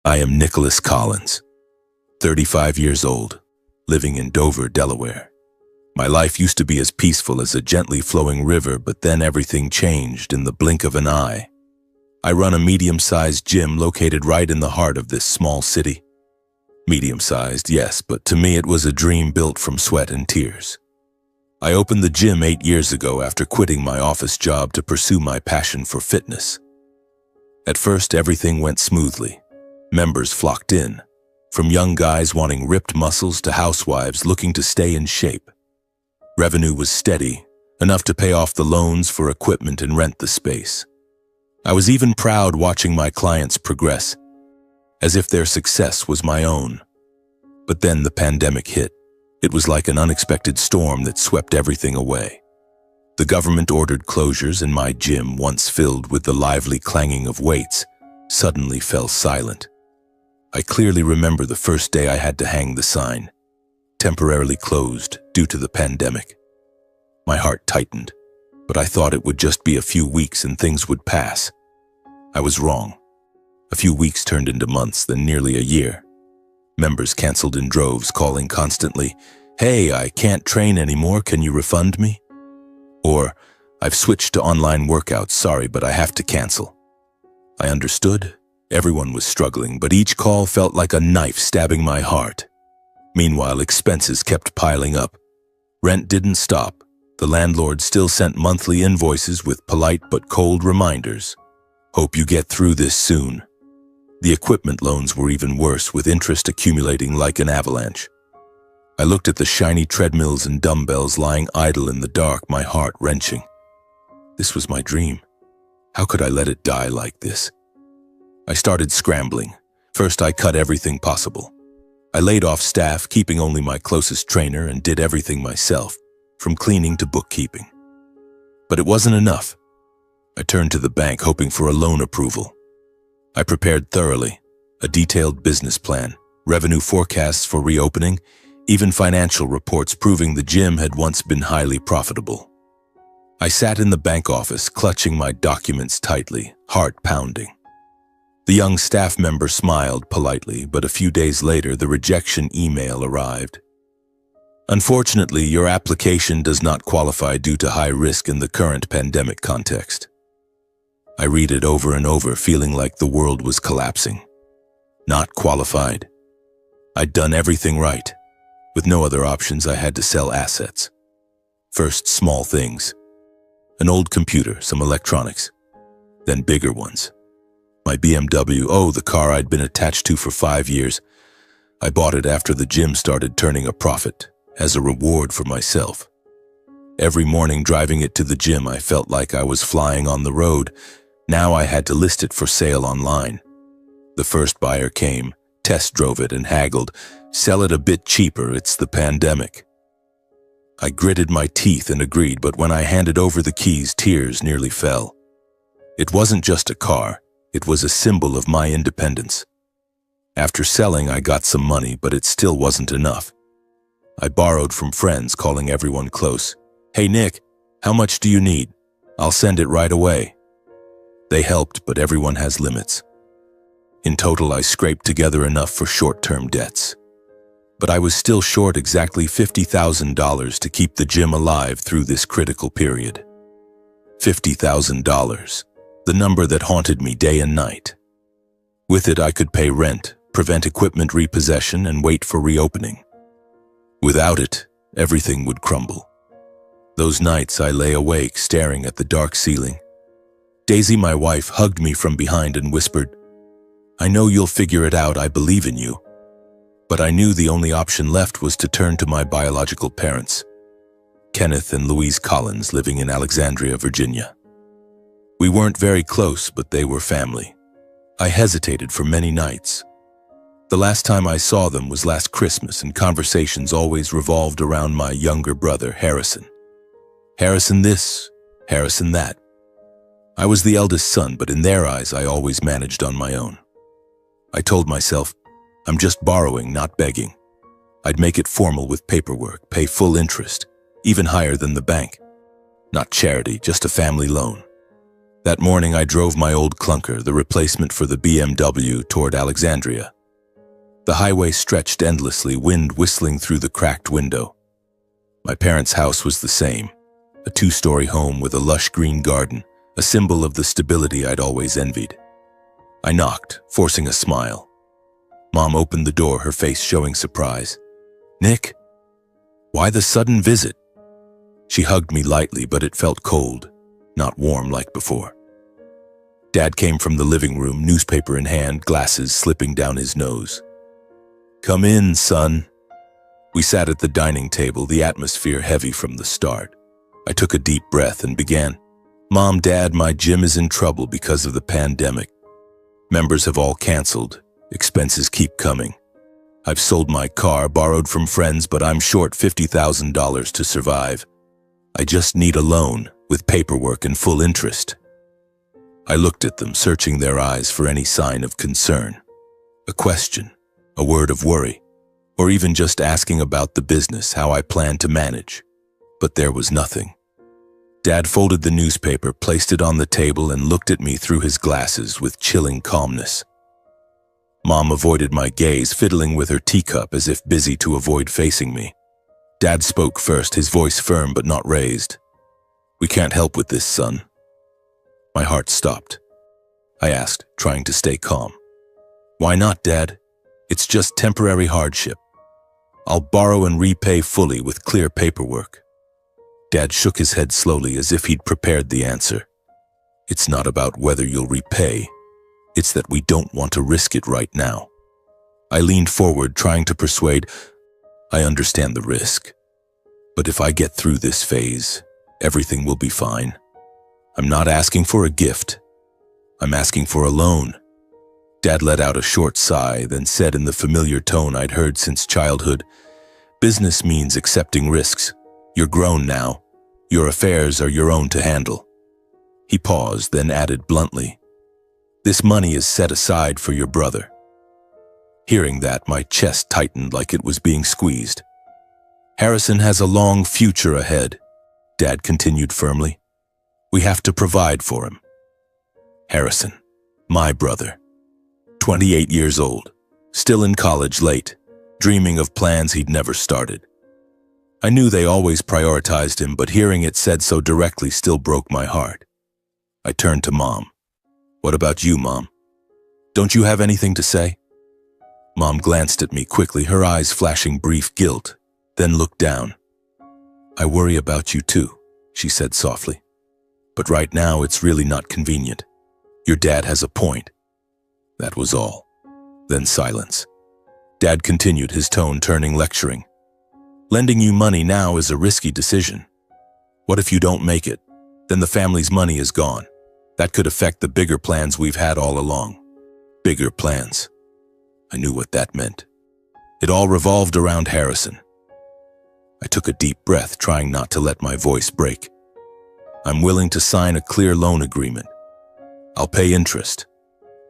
I am Nicholas Collins, 35 years old, living in Dover, Delaware. My life used to be as peaceful as a gently flowing river, but then everything changed in the blink of an eye. I run a medium-sized gym located right in the heart of this small city. Medium-sized, yes, but to me it was a dream built from sweat and tears. I opened the gym 8 years ago after quitting my office job to pursue my passion for fitness. At first, everything went smoothly. Members flocked in, from young guys wanting ripped muscles to housewives looking to stay in shape. Revenue was steady, enough to pay off the loans for equipment and rent the space. I was even proud watching my clients progress, as if their success was my own. But then the pandemic hit. It was like an unexpected storm that swept everything away. The government ordered closures, and my gym, once filled with the lively clanging of weights, suddenly fell silent. I clearly remember the first day I had to hang the sign, temporarily closed due to the pandemic. My heart tightened, but I thought it would just be a few weeks and things would pass. I was wrong. A few weeks turned into months, then nearly a year. Members canceled in droves, calling constantly, "Hey, I can't train anymore, can you refund me?" Or, "I've switched to online workouts, sorry, but I have to cancel." I understood. Everyone was struggling, but each call felt like a knife stabbing my heart. Meanwhile, expenses kept piling up. Rent didn't stop. The landlord still sent monthly invoices with polite but cold reminders. "Hope you get through this soon." The equipment loans were even worse, with interest accumulating like an avalanche. I looked at the shiny treadmills and dumbbells lying idle in the dark, my heart wrenching. This was my dream. How could I let it die like this? I started scrambling. First, I cut everything possible. I laid off staff, keeping only my closest trainer, and did everything myself, from cleaning to bookkeeping. But it wasn't enough. I turned to the bank, hoping for a loan approval. I prepared thoroughly, a detailed business plan, revenue forecasts for reopening, even financial reports proving the gym had once been highly profitable. I sat in the bank office, clutching my documents tightly, heart pounding. The young staff member smiled politely, but a few days later the rejection email arrived. "Unfortunately, your application does not qualify due to high risk in the current pandemic context." I read it over and over, feeling like the world was collapsing. Not qualified. I'd done everything right. With no other options, I had to sell assets. First, small things. An old computer, some electronics. Then bigger ones. My BMW, the car I'd been attached to for 5 years. I bought it after the gym started turning a profit, as a reward for myself. Every morning driving it to the gym, I felt like I was flying on the road. Now I had to list it for sale online. The first buyer came, test drove it and haggled. "Sell it a bit cheaper, it's the pandemic." I gritted my teeth and agreed, but when I handed over the keys, tears nearly fell. It wasn't just a car, it was a symbol of my independence. After selling, I got some money, but it still wasn't enough. I borrowed from friends, calling everyone close. "Hey Nick, how much do you need? I'll send it right away." They helped, but everyone has limits. In total, I scraped together enough for short-term debts. But I was still short exactly $50,000 to keep the gym alive through this critical period. $50,000, the number that haunted me day and night. With it, I could pay rent, prevent equipment repossession, and wait for reopening. Without it, everything would crumble. Those nights, I lay awake, staring at the dark ceiling. Daisy, my wife, hugged me from behind and whispered, "I know you'll figure it out, I believe in you." But I knew the only option left was to turn to my biological parents, Kenneth and Louise Collins, living in Alexandria, Virginia. We weren't very close, but they were family. I hesitated for many nights. The last time I saw them was last Christmas, and conversations always revolved around my younger brother, Harrison. Harrison this, Harrison that. I was the eldest son, but in their eyes, I always managed on my own. I told myself, I'm just borrowing, not begging. I'd make it formal with paperwork, pay full interest, even higher than the bank. Not charity, just a family loan. That morning I drove my old clunker, the replacement for the BMW, toward Alexandria. The highway stretched endlessly, wind whistling through the cracked window. My parents' house was the same, a two-story home with a lush green garden, a symbol of the stability I'd always envied. I knocked, forcing a smile. Mom opened the door, her face showing surprise. "Nick? Why the sudden visit?" She hugged me lightly, but it felt cold, not warm like before. Dad came from the living room, newspaper in hand, glasses slipping down his nose. "Come in, son." We sat at the dining table, the atmosphere heavy from the start. I took a deep breath and began. "Mom, Dad, my gym is in trouble because of the pandemic. Members have all canceled. Expenses keep coming. I've sold my car, borrowed from friends, but I'm short $50,000 to survive. I just need a loan, with paperwork and full interest." I looked at them, searching their eyes for any sign of concern. A question, a word of worry, or even just asking about the business, how I planned to manage. But there was nothing. Dad folded the newspaper, placed it on the table, and looked at me through his glasses with chilling calmness. Mom avoided my gaze, fiddling with her teacup as if busy to avoid facing me. Dad spoke first, his voice firm but not raised. "We can't help with this, son." My heart stopped. I asked, trying to stay calm. "Why not, Dad? It's just temporary hardship. I'll borrow and repay fully with clear paperwork." Dad shook his head slowly as if he'd prepared the answer. "It's not about whether you'll repay. It's that we don't want to risk it right now." I leaned forward, trying to persuade. "I understand the risk. But if I get through this phase, everything will be fine. I'm not asking for a gift. I'm asking for a loan." Dad let out a short sigh, then said in the familiar tone I'd heard since childhood, "Business means accepting risks. You're grown now. Your affairs are your own to handle." He paused, then added bluntly, "This money is set aside for your brother." Hearing that, my chest tightened like it was being squeezed. "Harrison has a long future ahead," Dad continued firmly. "We have to provide for him." Harrison, my brother, 28 years old, still in college late, dreaming of plans he'd never started. I knew they always prioritized him, but hearing it said so directly still broke my heart. I turned to Mom. "What about you, Mom? Don't you have anything to say?" Mom glanced at me quickly, her eyes flashing brief guilt, then looked down. "I worry about you too," she said softly. "But right now it's really not convenient. Your dad has a point." That was all. Then silence. Dad continued, his tone turning lecturing. "Lending you money now is a risky decision. What if you don't make it? Then the family's money is gone. That could affect the bigger plans we've had all along." Bigger plans. I knew what that meant. It all revolved around Harrison. I took a deep breath, trying not to let my voice break. "I'm willing to sign a clear loan agreement. I'll pay interest.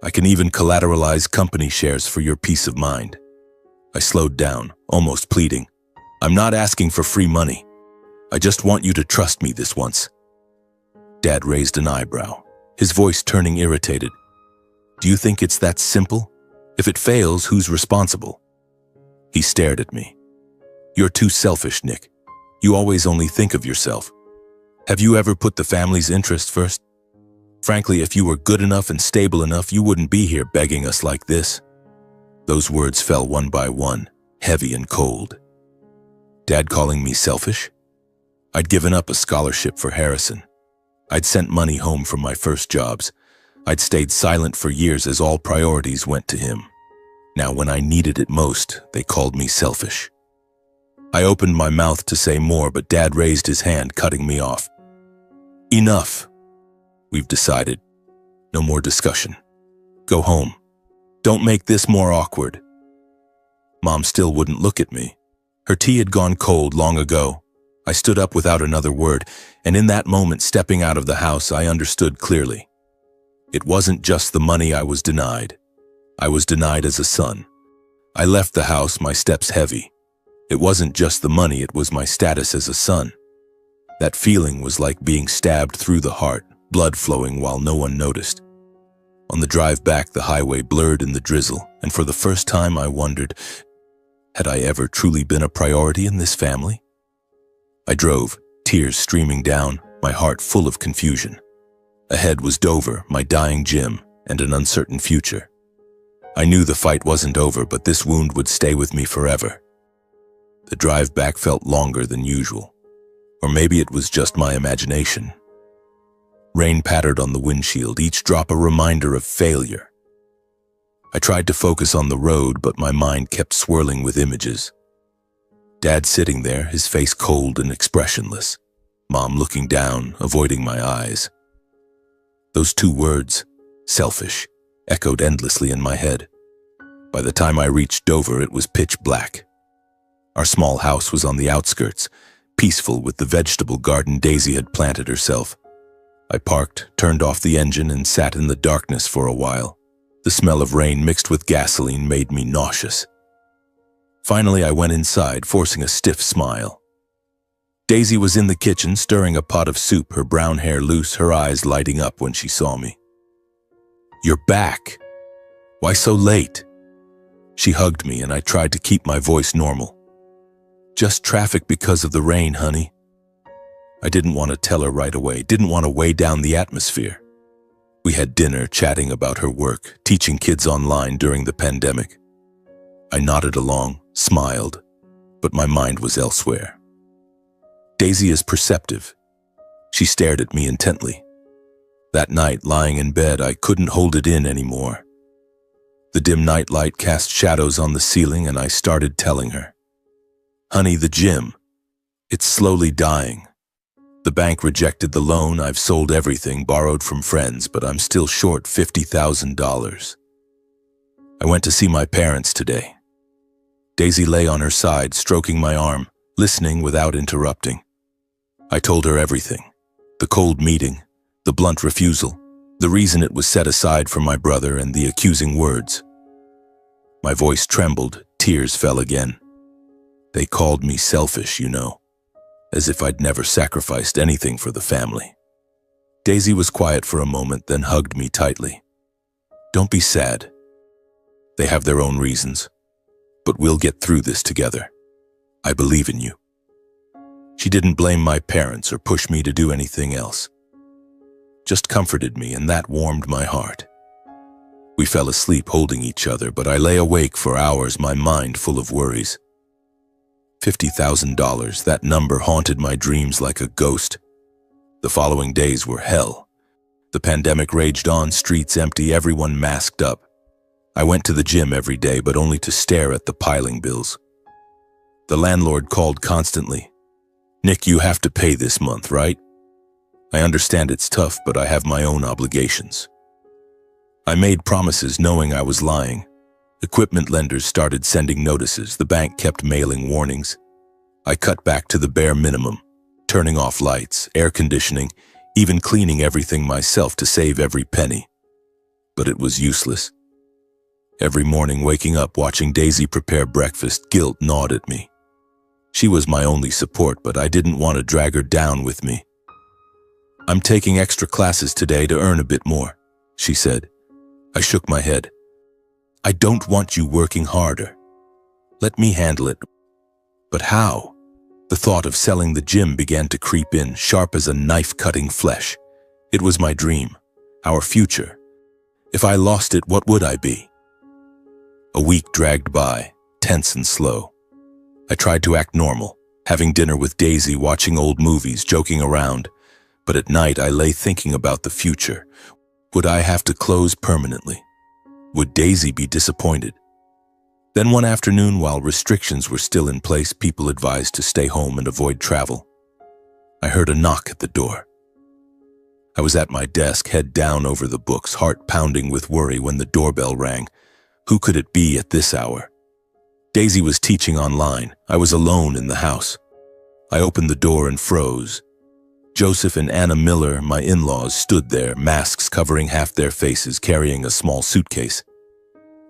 I can even collateralize company shares for your peace of mind." I slowed down, almost pleading. "I'm not asking for free money. I just want you to trust me this once." Dad raised an eyebrow, his voice turning irritated. "Do you think it's that simple? If it fails, who's responsible?" He stared at me. "You're too selfish, Nick. You always only think of yourself. Have you ever put the family's interest first? Frankly, if you were good enough and stable enough, you wouldn't be here begging us like this." Those words fell one by one, heavy and cold. Dad calling me selfish? I'd given up a scholarship for Harrison. I'd sent money home from my first jobs. I'd stayed silent for years as all priorities went to him. Now, when I needed it most, they called me selfish. I opened my mouth to say more, but Dad raised his hand, cutting me off. "Enough. We've decided. No more discussion. Go home. Don't make this more awkward." Mom still wouldn't look at me. Her tea had gone cold long ago. I stood up without another word, and in that moment, stepping out of the house, I understood clearly. It wasn't just the money I was denied. I was denied as a son. I left the house, my steps heavy. It wasn't just the money, it was my status as a son. That feeling was like being stabbed through the heart, blood flowing while no one noticed. On the drive back, the highway blurred in the drizzle, and for the first time I wondered, had I ever truly been a priority in this family? I drove, tears streaming down, my heart full of confusion. Ahead was Dover, my dying Jim, and an uncertain future. I knew the fight wasn't over, but this wound would stay with me forever. The drive back felt longer than usual, or maybe it was just my imagination. Rain pattered on the windshield, each drop a reminder of failure. I tried to focus on the road, but my mind kept swirling with images. Dad sitting there, his face cold and expressionless. Mom looking down, avoiding my eyes. Those two words, selfish, echoed endlessly in my head. By the time I reached Dover, it was pitch black. Our small house was on the outskirts, peaceful with the vegetable garden Daisy had planted herself. I parked, turned off the engine, and sat in the darkness for a while. The smell of rain mixed with gasoline made me nauseous. Finally, I went inside, forcing a stiff smile. Daisy was in the kitchen, stirring a pot of soup, her brown hair loose, her eyes lighting up when she saw me. "You're back. Why so late?" She hugged me, and I tried to keep my voice normal. "Just traffic because of the rain, honey." I didn't want to tell her right away, didn't want to weigh down the atmosphere. We had dinner, chatting about her work, teaching kids online during the pandemic. I nodded along, smiled, but my mind was elsewhere. Daisy is perceptive. She stared at me intently. That night, lying in bed, I couldn't hold it in anymore. The dim nightlight cast shadows on the ceiling, and I started telling her. "Honey, the gym. It's slowly dying. The bank rejected the loan, I've sold everything, borrowed from friends, but I'm still short $50,000. I went to see my parents today." Daisy lay on her side, stroking my arm, listening without interrupting. I told her everything. The cold meeting, the blunt refusal, the reason it was set aside for my brother, and the accusing words. My voice trembled, tears fell again. "They called me selfish, you know. As if I'd never sacrificed anything for the family." Daisy was quiet for a moment, then hugged me tightly. "Don't be sad. They have their own reasons, but we'll get through this together. I believe in you." She didn't blame my parents or push me to do anything else. Just comforted me, and that warmed my heart. We fell asleep holding each other, but I lay awake for hours, my mind full of worries. $50,000, that number haunted my dreams like a ghost. The following days were hell. The pandemic raged on, streets empty, everyone masked up. I went to the gym every day, but only to stare at the piling bills. The landlord called constantly. "Nick, you have to pay this month, right? I understand it's tough, but I have my own obligations." I made promises knowing I was lying. Equipment lenders started sending notices. The bank kept mailing warnings. I cut back to the bare minimum, turning off lights, air conditioning, even cleaning everything myself to save every penny. But it was useless. Every morning, waking up, watching Daisy prepare breakfast, guilt gnawed at me. She was my only support, but I didn't want to drag her down with me. "I'm taking extra classes today to earn a bit more," she said. I shook my head. "I don't want you working harder. Let me handle it." But how? The thought of selling the gym began to creep in, sharp as a knife cutting flesh. It was my dream, our future. If I lost it, what would I be? A week dragged by, tense and slow. I tried to act normal, having dinner with Daisy, watching old movies, joking around. But at night I lay thinking about the future. Would I have to close permanently? Would Daisy be disappointed? Then one afternoon, while restrictions were still in place, people advised to stay home and avoid travel. I heard a knock at the door. I was at my desk, head down over the books, heart pounding with worry when the doorbell rang. Who could it be at this hour? Daisy was teaching online. I was alone in the house. I opened the door and froze. Joseph and Anna Miller, my in-laws, stood there, masks covering half their faces, carrying a small suitcase.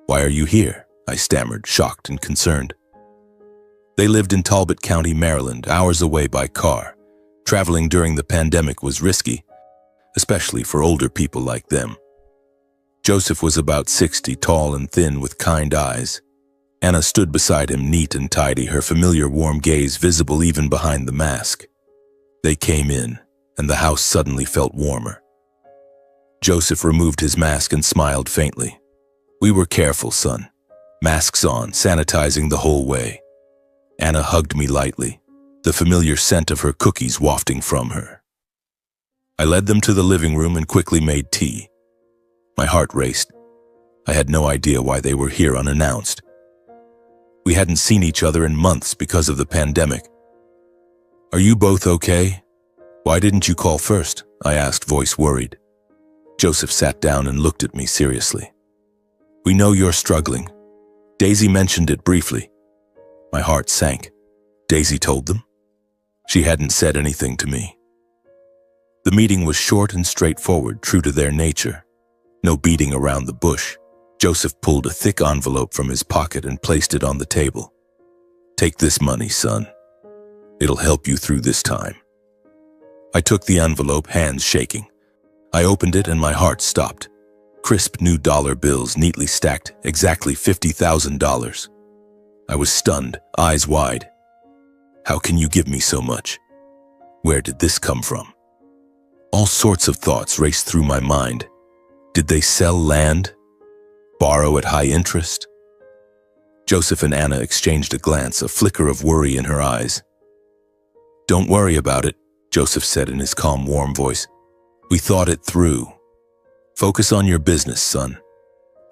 "Why are you here?" I stammered, shocked and concerned. They lived in Talbot County, Maryland, hours away by car. Traveling during the pandemic was risky. especially for older people like them. Joseph was about 60, tall and thin with kind eyes. Anna stood beside him, neat and tidy, her familiar warm gaze visible even behind the mask. They came in, and the house suddenly felt warmer. Joseph removed his mask and smiled faintly. We were careful, son. Masks on, sanitizing the whole way. Anna hugged me lightly, the familiar scent of her cookies wafting from her. I led them to the living room and quickly made tea. My heart raced. I had no idea why they were here unannounced. We hadn't seen each other in months because of the pandemic. Are you both okay? Why didn't you call first? I asked, voice worried. Joseph sat down and looked at me seriously. We know you're struggling. Daisy mentioned it briefly. My heart sank. Daisy told them? She hadn't said anything to me. The meeting was short and straightforward, true to their nature. No beating around the bush. Joseph pulled a thick envelope from his pocket and placed it on the table. Take this money, son. It'll help you through this time. I took the envelope, hands shaking. I opened it and my heart stopped. Crisp new dollar bills neatly stacked, exactly $50,000. I was stunned, eyes wide. How can you give me so much? Where did this come from? All sorts of thoughts raced through my mind. Did they sell land? Borrow at high interest? Joseph and Anna exchanged a glance, a flicker of worry in her eyes. Don't worry about it, Joseph said in his calm, warm voice. We thought it through. Focus on your business, son.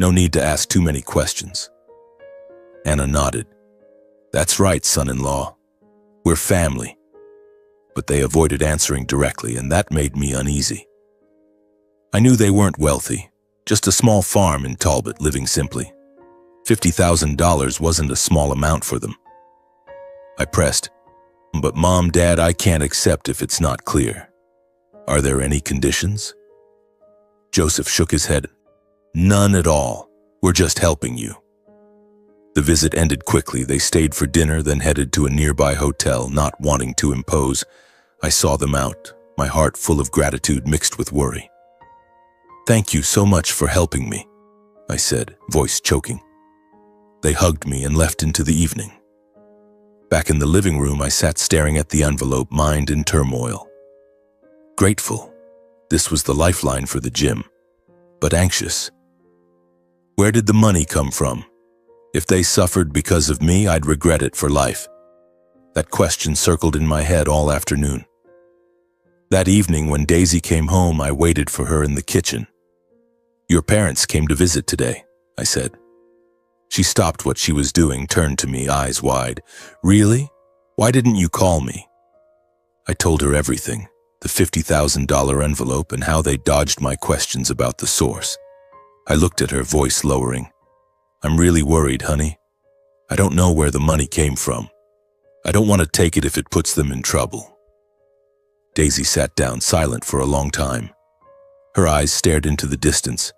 No need to ask too many questions. Anna nodded. That's right, son-in-law. We're family. But they avoided answering directly, and that made me uneasy. I knew they weren't wealthy, just a small farm in Talbot, living simply. $50,000 wasn't a small amount for them. I pressed, but Mom, Dad, I can't accept if it's not clear. Are there any conditions? Joseph shook his head. None at all. We're just helping you. The visit ended quickly. They stayed for dinner, then headed to a nearby hotel, not wanting to impose. I saw them out, my heart full of gratitude mixed with worry. Thank you so much for helping me, I said, voice choking. They hugged me and left into the evening. Back in the living room, I sat staring at the envelope, mind in turmoil. Grateful. This was the lifeline for the gym, but anxious. Where did the money come from? If they suffered because of me, I'd regret it for life. That question circled in my head all afternoon. That evening, when Daisy came home, I waited for her in the kitchen. Your parents came to visit today, I said. She stopped what she was doing, turned to me, eyes wide. Really? Why didn't you call me? I told her everything, the $50,000 envelope and how they dodged my questions about the source. I looked at her, voice lowering. I'm really worried, honey. I don't know where the money came from. I don't want to take it if it puts them in trouble. Daisy sat down, silent for a long time. Her eyes stared into the distance.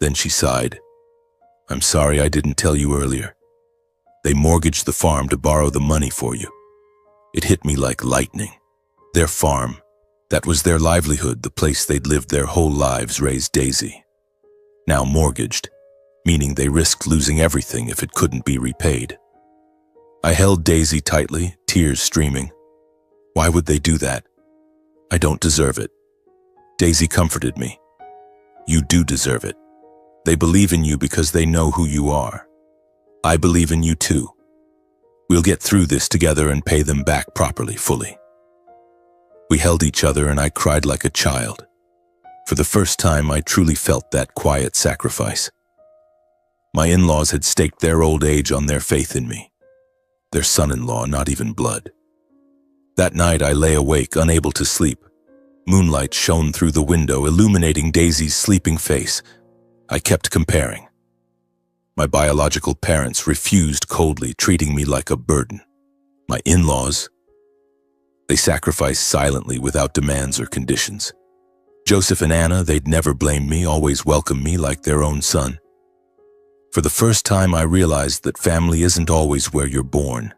Then she sighed. I'm sorry I didn't tell you earlier. They mortgaged the farm to borrow the money for you. It hit me like lightning. Their farm, that was their livelihood, the place they'd lived their whole lives, raised Daisy. Now mortgaged, meaning they risked losing everything if it couldn't be repaid. I held Daisy tightly, tears streaming. Why would they do that? I don't deserve it. Daisy comforted me. You do deserve it. They believe in you because they know who you are. I believe in you too. We'll get through this together and pay them back properly, fully. We held each other and I cried like a child. For the first time, I truly felt that quiet sacrifice. My in-laws had staked their old age on their faith in me. Their son-in-law, not even blood. That night I lay awake, unable to sleep. Moonlight shone through the window, illuminating Daisy's sleeping face. I kept comparing. My biological parents refused coldly, treating me like a burden. My in-laws, they sacrificed silently without demands or conditions. Joseph and Anna, they'd never blame me, always welcome me like their own son. For the first time, I realized that family isn't always where you're born.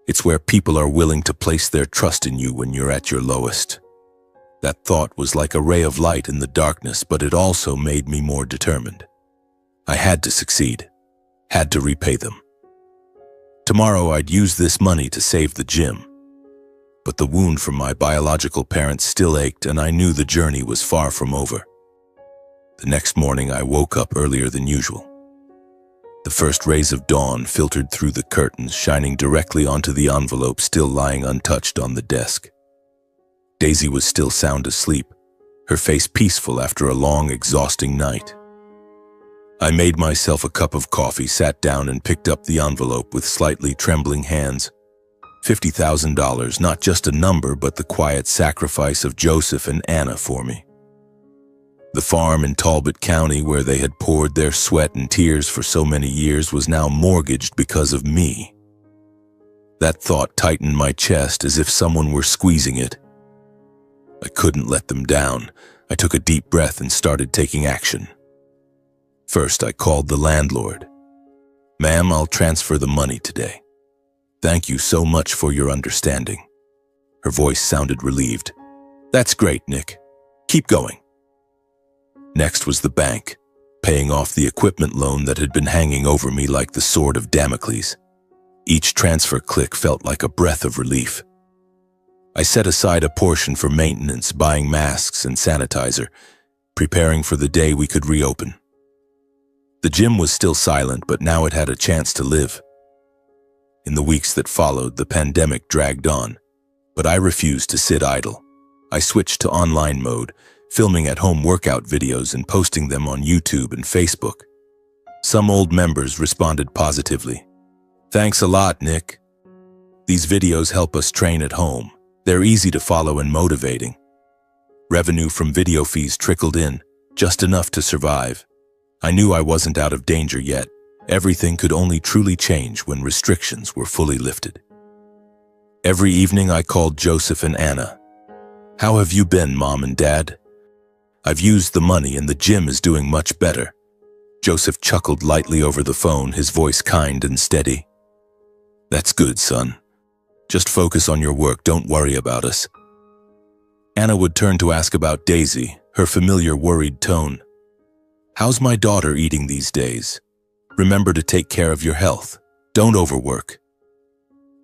It's where people are willing to place their trust in you when you're at your lowest. That thought was like a ray of light in the darkness, but it also made me more determined. I had to succeed, had to repay them. Tomorrow I'd use this money to save the gym. But the wound from my biological parents still ached, and I knew the journey was far from over. The next morning I woke up earlier than usual. The first rays of dawn filtered through the curtains, shining directly onto the envelope still lying untouched on the desk. Daisy was still sound asleep, her face peaceful after a long, exhausting night. I made myself a cup of coffee, sat down, and picked up the envelope with slightly trembling hands. $50,000, not just a number, but the quiet sacrifice of Joseph and Anna for me. The farm in Talbot County, where they had poured their sweat and tears for so many years, was now mortgaged because of me. That thought tightened my chest as if someone were squeezing it. I couldn't let them down. I took a deep breath and started taking action. First, I called the landlord. "Ma'am, I'll transfer the money today. Thank you so much for your understanding." Her voice sounded relieved. "That's great, Nick. Keep going." Next was the bank, paying off the equipment loan that had been hanging over me like the sword of Damocles. Each transfer click felt like a breath of relief. I set aside a portion for maintenance, buying masks and sanitizer, preparing for the day we could reopen. The gym was still silent, but now it had a chance to live. In the weeks that followed, the pandemic dragged on, but I refused to sit idle. I switched to online mode, filming at-home workout videos and posting them on YouTube and Facebook. Some old members responded positively. "Thanks a lot, Nick. These videos help us train at home. They're easy to follow and motivating." Revenue from video fees trickled in, just enough to survive. I knew I wasn't out of danger yet. Everything could only truly change when restrictions were fully lifted. Every evening I called Joseph and Anna. "How have you been, Mom and Dad? I've used the money and the gym is doing much better." Joseph chuckled lightly over the phone, his voice kind and steady. "That's good, son. Just focus on your work, don't worry about us." Anna would turn to ask about Daisy, her familiar worried tone. "How's my daughter eating these days? Remember to take care of your health. Don't overwork."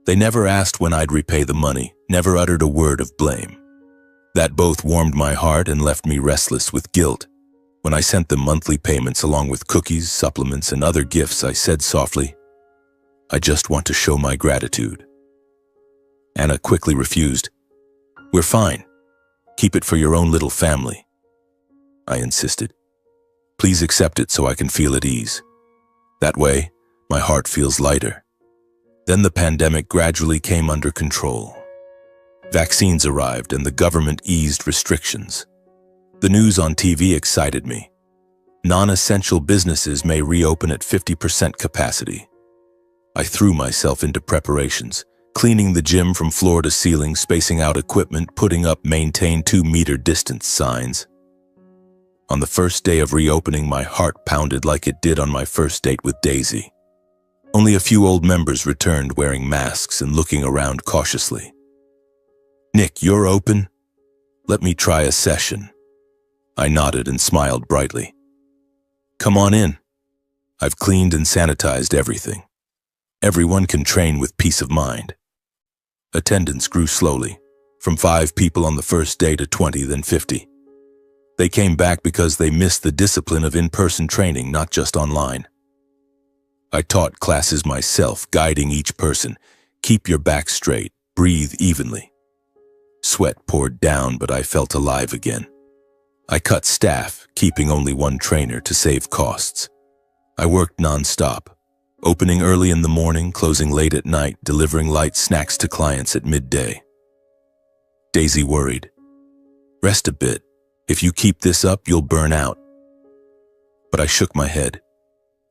They never asked when I'd repay the money, never uttered a word of blame. That both warmed my heart and left me restless with guilt. When I sent them monthly payments along with cookies, supplements, and other gifts, I said softly, "I just want to show my gratitude." Anna quickly refused. "We're fine. Keep it for your own little family." I insisted. "Please accept it so I can feel at ease. That way, my heart feels lighter." Then the pandemic gradually came under control. Vaccines arrived and the government eased restrictions. The news on TV excited me. Non-essential businesses may reopen at 50% capacity. I threw myself into preparations, cleaning the gym from floor to ceiling, spacing out equipment, putting up maintain 2-meter distance signs. On the first day of reopening, my heart pounded like it did on my first date with Daisy. Only a few old members returned, wearing masks and looking around cautiously. "Nick, you're open? Let me try a session." I nodded and smiled brightly. "Come on in. I've cleaned and sanitized everything. Everyone can train with peace of mind." Attendance grew slowly, from 5 people on the first day to 20, then 50. They came back because they missed the discipline of in-person training, not just online. I taught classes myself, guiding each person. Keep your back straight, breathe evenly. Sweat poured down, but I felt alive again. I cut staff, keeping only one trainer to save costs. I worked non-stop, opening early in the morning, closing late at night, delivering light snacks to clients at midday. Daisy worried. "Rest a bit. If you keep this up, you'll burn out." But I shook my head.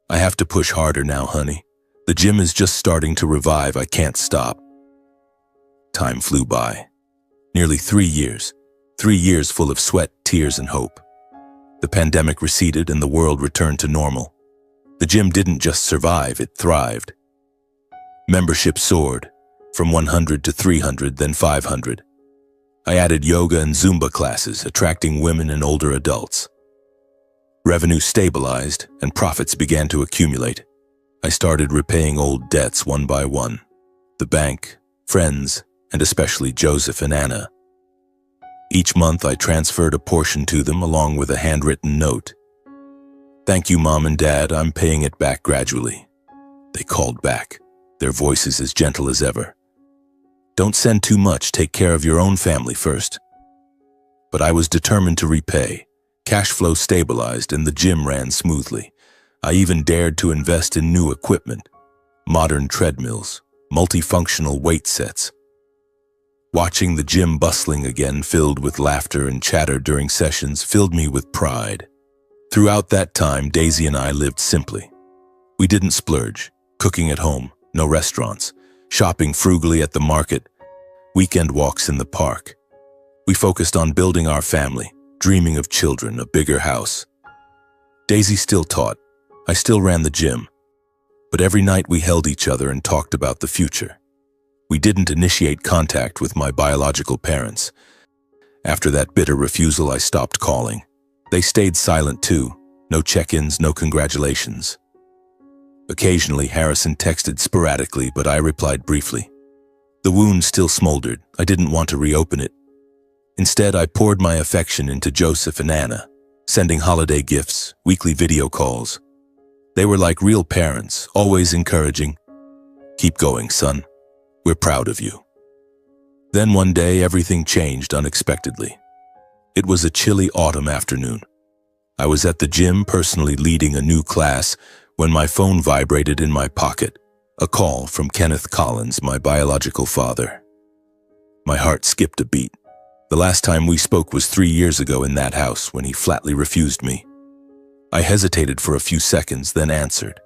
"I have to push harder now, honey. The gym is just starting to revive. I can't stop." Time flew by. Nearly 3 years. 3 years full of sweat, tears, and hope. The pandemic receded and the world returned to normal. The gym didn't just survive, it thrived. Membership soared, from 100 to 300, then 500. I added yoga and Zumba classes, attracting women and older adults. Revenue stabilized and profits began to accumulate. I started repaying old debts one by one. The bank, friends, and especially Joseph and Anna. Each month I transferred a portion to them along with a handwritten note. "Thank you, Mom and Dad, I'm paying it back gradually." They called back, their voices as gentle as ever. "Don't send too much, take care of your own family first." But I was determined to repay. Cash flow stabilized and the gym ran smoothly. I even dared to invest in new equipment, modern treadmills, multifunctional weight sets. Watching the gym bustling again, filled with laughter and chatter during sessions, filled me with pride. Throughout that time, Daisy and I lived simply. We didn't splurge, cooking at home, no restaurants, shopping frugally at the market, weekend walks in the park. We focused on building our family, dreaming of children, a bigger house. Daisy still taught. I still ran the gym. But every night we held each other and talked about the future. We didn't initiate contact with my biological parents. After that bitter refusal, I stopped calling. They stayed silent too. No check-ins, no congratulations. Occasionally, Harrison texted sporadically, but I replied briefly. The wound still smoldered. I didn't want to reopen it. Instead, I poured my affection into Joseph and Anna, sending holiday gifts, weekly video calls. They were like real parents, always encouraging. "Keep going, son. We're proud of you." Then one day, everything changed unexpectedly. It was a chilly autumn afternoon. I was at the gym personally leading a new class when my phone vibrated in my pocket, a call from Kenneth Collins, my biological father. My heart skipped a beat. The last time we spoke was 3 years ago in that house when he flatly refused me. I hesitated for a few seconds, then answered.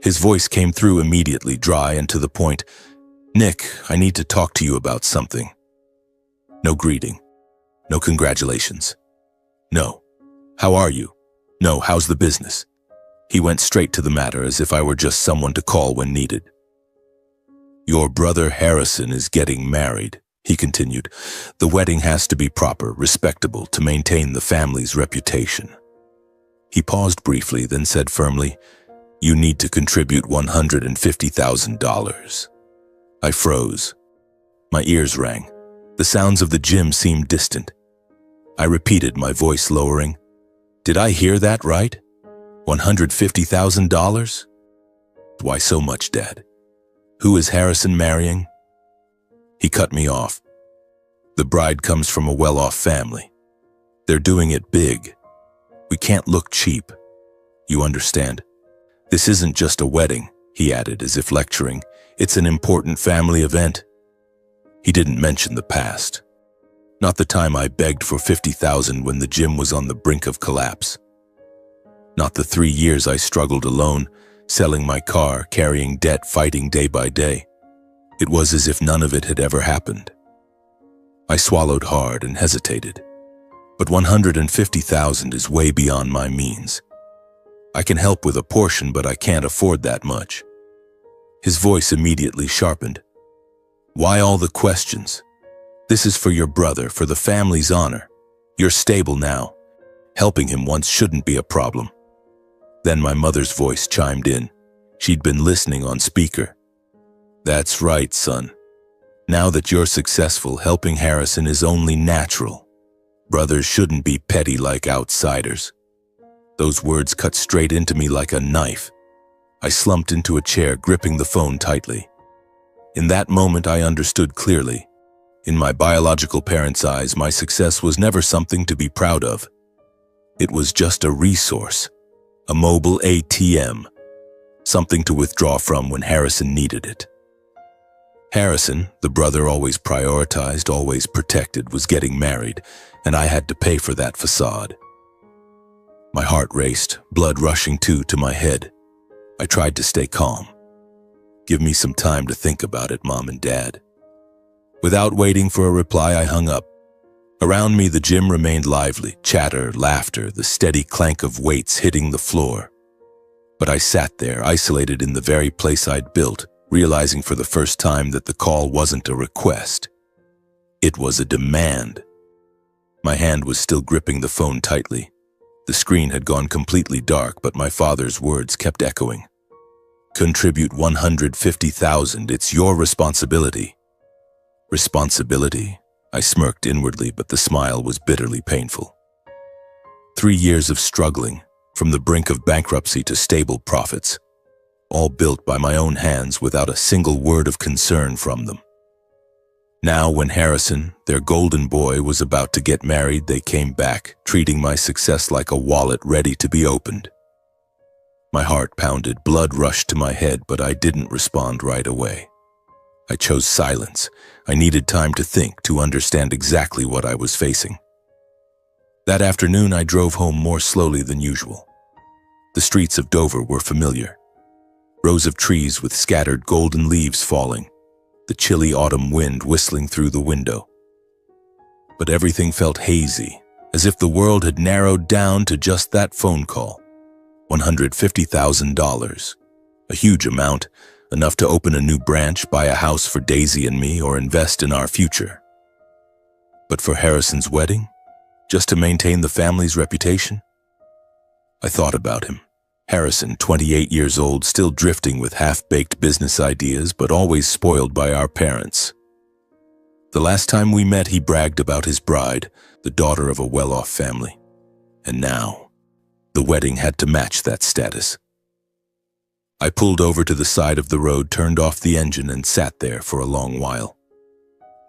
His voice came through immediately, dry and to the point. "Nick, I need to talk to you about something." No greeting. No congratulations. No. "How are you?" No, "How's the business?" He went straight to the matter as if I were just someone to call when needed. "Your brother Harrison is getting married," he continued. "The wedding has to be proper, respectable, to maintain the family's reputation." He paused briefly, then said firmly, "You need to contribute $150,000. I froze. My ears rang. The sounds of the gym seemed distant. I repeated, my voice lowering. "Did I hear that right? $150,000? Why so much, Dad? Who is Harrison marrying?" He cut me off. "The bride comes from a well-off family. They're doing it big. We can't look cheap. You understand? This isn't just a wedding," he added as if lecturing. "It's an important family event." He didn't mention the past. Not the time I begged for $50,000 when the gym was on the brink of collapse. Not the 3 years I struggled alone, selling my car, carrying debt, fighting day by day. It was as if none of it had ever happened. I swallowed hard and hesitated. But $150,000 is way beyond my means. I can help with a portion, but I can't afford that much. His voice immediately sharpened. "Why all the questions? This is for your brother, for the family's honor. You're stable now. Helping him once shouldn't be a problem." Then my mother's voice chimed in. She'd been listening on speaker. "That's right, son. Now that you're successful, helping Harrison is only natural. Brothers shouldn't be petty like outsiders." Those words cut straight into me like a knife. I slumped into a chair, gripping the phone tightly. In that moment, I understood clearly. In my biological parents' eyes, my success was never something to be proud of. It was just a resource, a mobile ATM, something to withdraw from when Harrison needed it. Harrison, the brother always prioritized, always protected, was getting married, and I had to pay for that facade. My heart raced, blood rushing to my head. I tried to stay calm. "Give me some time to think about it, Mom and Dad." Without waiting for a reply, I hung up. Around me, the gym remained lively, chatter, laughter, the steady clank of weights hitting the floor. But I sat there, isolated in the very place I'd built, realizing for the first time that the call wasn't a request. It was a demand. My hand was still gripping the phone tightly. The screen had gone completely dark, but my father's words kept echoing. Contribute $150,000. It's your responsibility. Responsibility? I smirked inwardly, but the smile was bitterly painful. 3 years of struggling, from the brink of bankruptcy to stable profits, all built by my own hands without a single word of concern from them. Now, when Harrison, their golden boy, was about to get married, they came back, treating my success like a wallet ready to be opened. My heart pounded, blood rushed to my head, but I didn't respond right away. I chose silence. I needed time to think, to understand exactly what I was facing. That afternoon, I drove home more slowly than usual. The streets of Dover were familiar. Rows of trees with scattered golden leaves falling, the chilly autumn wind whistling through the window. But everything felt hazy, as if the world had narrowed down to just that phone call. $150,000. A huge amount, enough to open a new branch, buy a house for Daisy and me, or invest in our future. But for Harrison's wedding? Just to maintain the family's reputation? I thought about him. Harrison, 28 years old, still drifting with half-baked business ideas, but always spoiled by our parents. The last time we met, he bragged about his bride, the daughter of a well-off family. And now, the wedding had to match that status. I pulled over to the side of the road, turned off the engine, and sat there for a long while.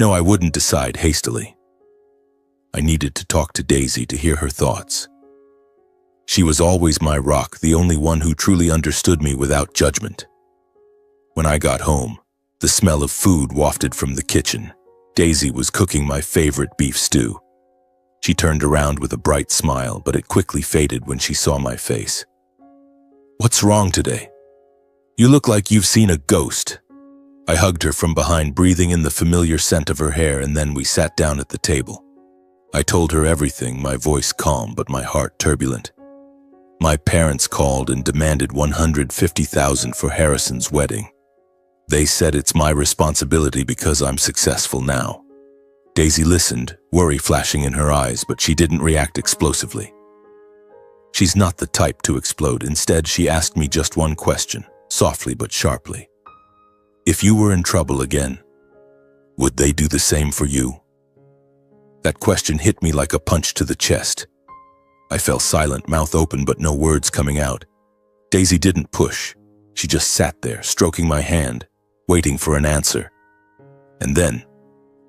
No, I wouldn't decide hastily. I needed to talk to Daisy to hear her thoughts. She was always my rock, the only one who truly understood me without judgment. When I got home, the smell of food wafted from the kitchen. Daisy was cooking my favorite beef stew. She turned around with a bright smile, but it quickly faded when she saw my face. "What's wrong today? You look like you've seen a ghost." I hugged her from behind, breathing in the familiar scent of her hair, and then we sat down at the table. I told her everything, my voice calm but my heart turbulent. My parents called and demanded $150,000 for Harrison's wedding. They said it's my responsibility because I'm successful now. Daisy listened, worry flashing in her eyes, but she didn't react explosively. She's not the type to explode. Instead, she asked me just one question, softly but sharply. If you were in trouble again, would they do the same for you? That question hit me like a punch to the chest. I fell silent, mouth open but no words coming out. Daisy didn't push. She just sat there, stroking my hand, waiting for an answer. And then,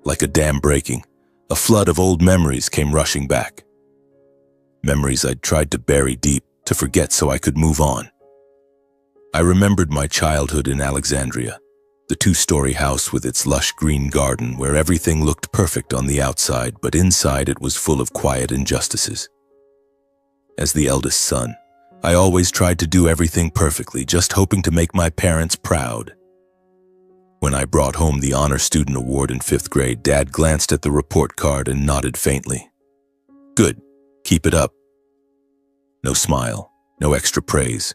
like a dam breaking, a flood of old memories came rushing back. Memories I'd tried to bury deep, to forget so I could move on. I remembered my childhood in Alexandria, the 2-story house with its lush green garden where everything looked perfect on the outside, but inside it was full of quiet injustices. As the eldest son, I always tried to do everything perfectly, just hoping to make my parents proud. When I brought home the Honor Student Award in 5th grade, Dad glanced at the report card and nodded faintly. "Good, keep it up." No smile, no extra praise.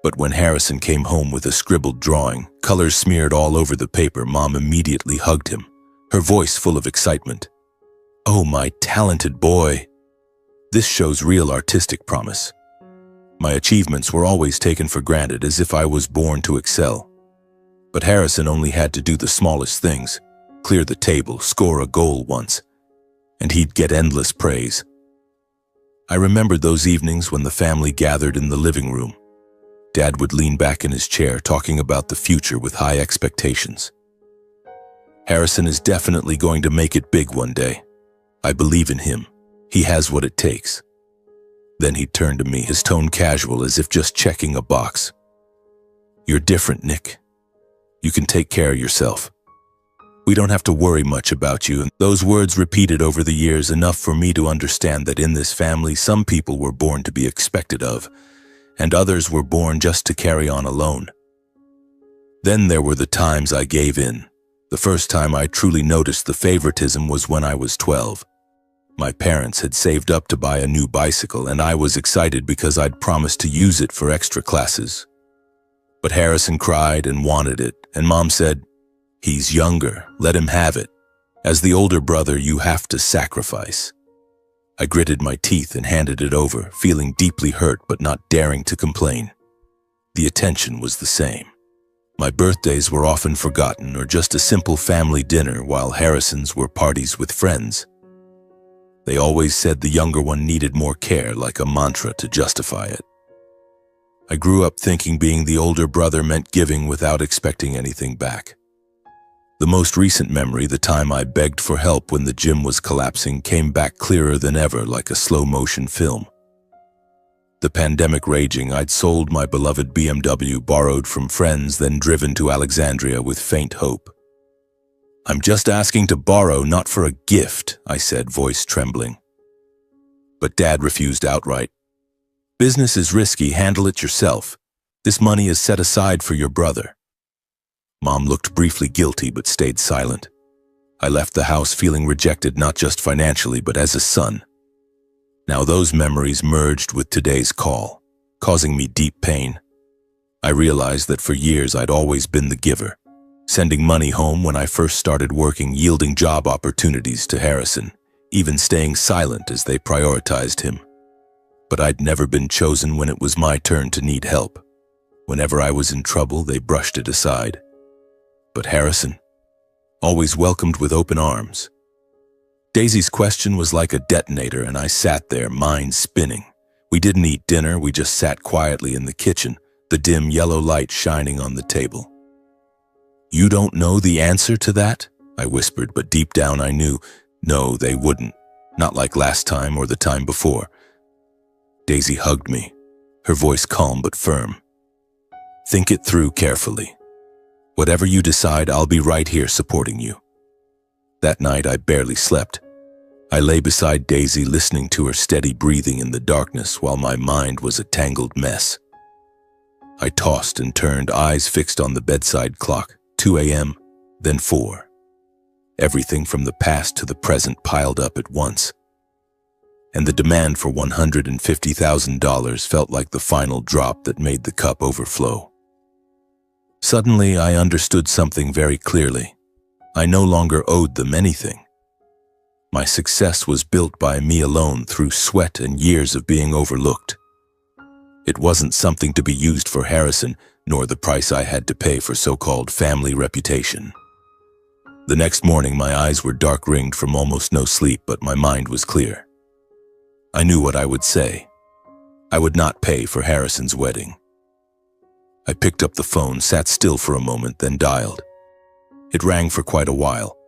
But when Harrison came home with a scribbled drawing, colors smeared all over the paper, Mom immediately hugged him, her voice full of excitement. "Oh, my talented boy." This shows real artistic promise. My achievements were always taken for granted, as if I was born to excel. But Harrison only had to do the smallest things, clear the table, score a goal once, and he'd get endless praise. I remembered those evenings when the family gathered in the living room. Dad would lean back in his chair, talking about the future with high expectations. "Harrison is definitely going to make it big one day. I believe in him. He has what it takes." Then he'd turn to me, his tone casual, as if just checking a box. "You're different, Nick. You can take care of yourself. We don't have to worry much about you." And those words repeated over the years, enough for me to understand that in this family, some people were born to be expected of, and others were born just to carry on alone. Then there were the times I gave in. The first time I truly noticed the favoritism was when I was 12. My parents had saved up to buy a new bicycle, and I was excited because I'd promised to use it for extra classes. But Harrison cried and wanted it, and Mom said, "He's younger, let him have it." As the older brother, you have to sacrifice. I gritted my teeth and handed it over, feeling deeply hurt but not daring to complain. The attention was the same. My birthdays were often forgotten or just a simple family dinner, while Harrison's were parties with friends. They always said the younger one needed more care, like a mantra to justify it. I grew up thinking being the older brother meant giving without expecting anything back. The most recent memory, the time I begged for help when the gym was collapsing, came back clearer than ever, like a slow-motion film. The pandemic raging, I'd sold my beloved BMW, borrowed from friends, then driven to Alexandria with faint hope. "I'm just asking to borrow, not for a gift," I said, voice trembling. But Dad refused outright. "Business is risky, handle it yourself. This money is set aside for your brother." Mom looked briefly guilty but stayed silent. I left the house feeling rejected, not just financially but as a son. Now those memories merged with today's call, causing me deep pain. I realized that for years I'd always been the giver, sending money home when I first started working, yielding job opportunities to Harrison, even staying silent as they prioritized him. But I'd never been chosen when it was my turn to need help. Whenever I was in trouble, they brushed it aside. But Harrison, always welcomed with open arms. Daisy's question was like a detonator, and I sat there, mind spinning. We didn't eat dinner, we just sat quietly in the kitchen, the dim yellow light shining on the table. "You don't know the answer to that?" I whispered, but deep down I knew, no, they wouldn't. Not like last time or the time before. Daisy hugged me, her voice calm but firm. "Think it through carefully. Whatever you decide, I'll be right here supporting you." That night, I barely slept. I lay beside Daisy, listening to her steady breathing in the darkness while my mind was a tangled mess. I tossed and turned, eyes fixed on the bedside clock. 2 a.m., then 4. Everything from the past to the present piled up at once. And the demand for $150,000 felt like the final drop that made the cup overflow. Suddenly, I understood something very clearly. I no longer owed them anything. My success was built by me alone through sweat and years of being overlooked. It wasn't something to be used for Harrison, nor the price I had to pay for so-called family reputation. The next morning, my eyes were dark-ringed from almost no sleep, but my mind was clear. I knew what I would say. I would not pay for Harrison's wedding. I picked up the phone, sat still for a moment, then dialed. It rang for quite a while,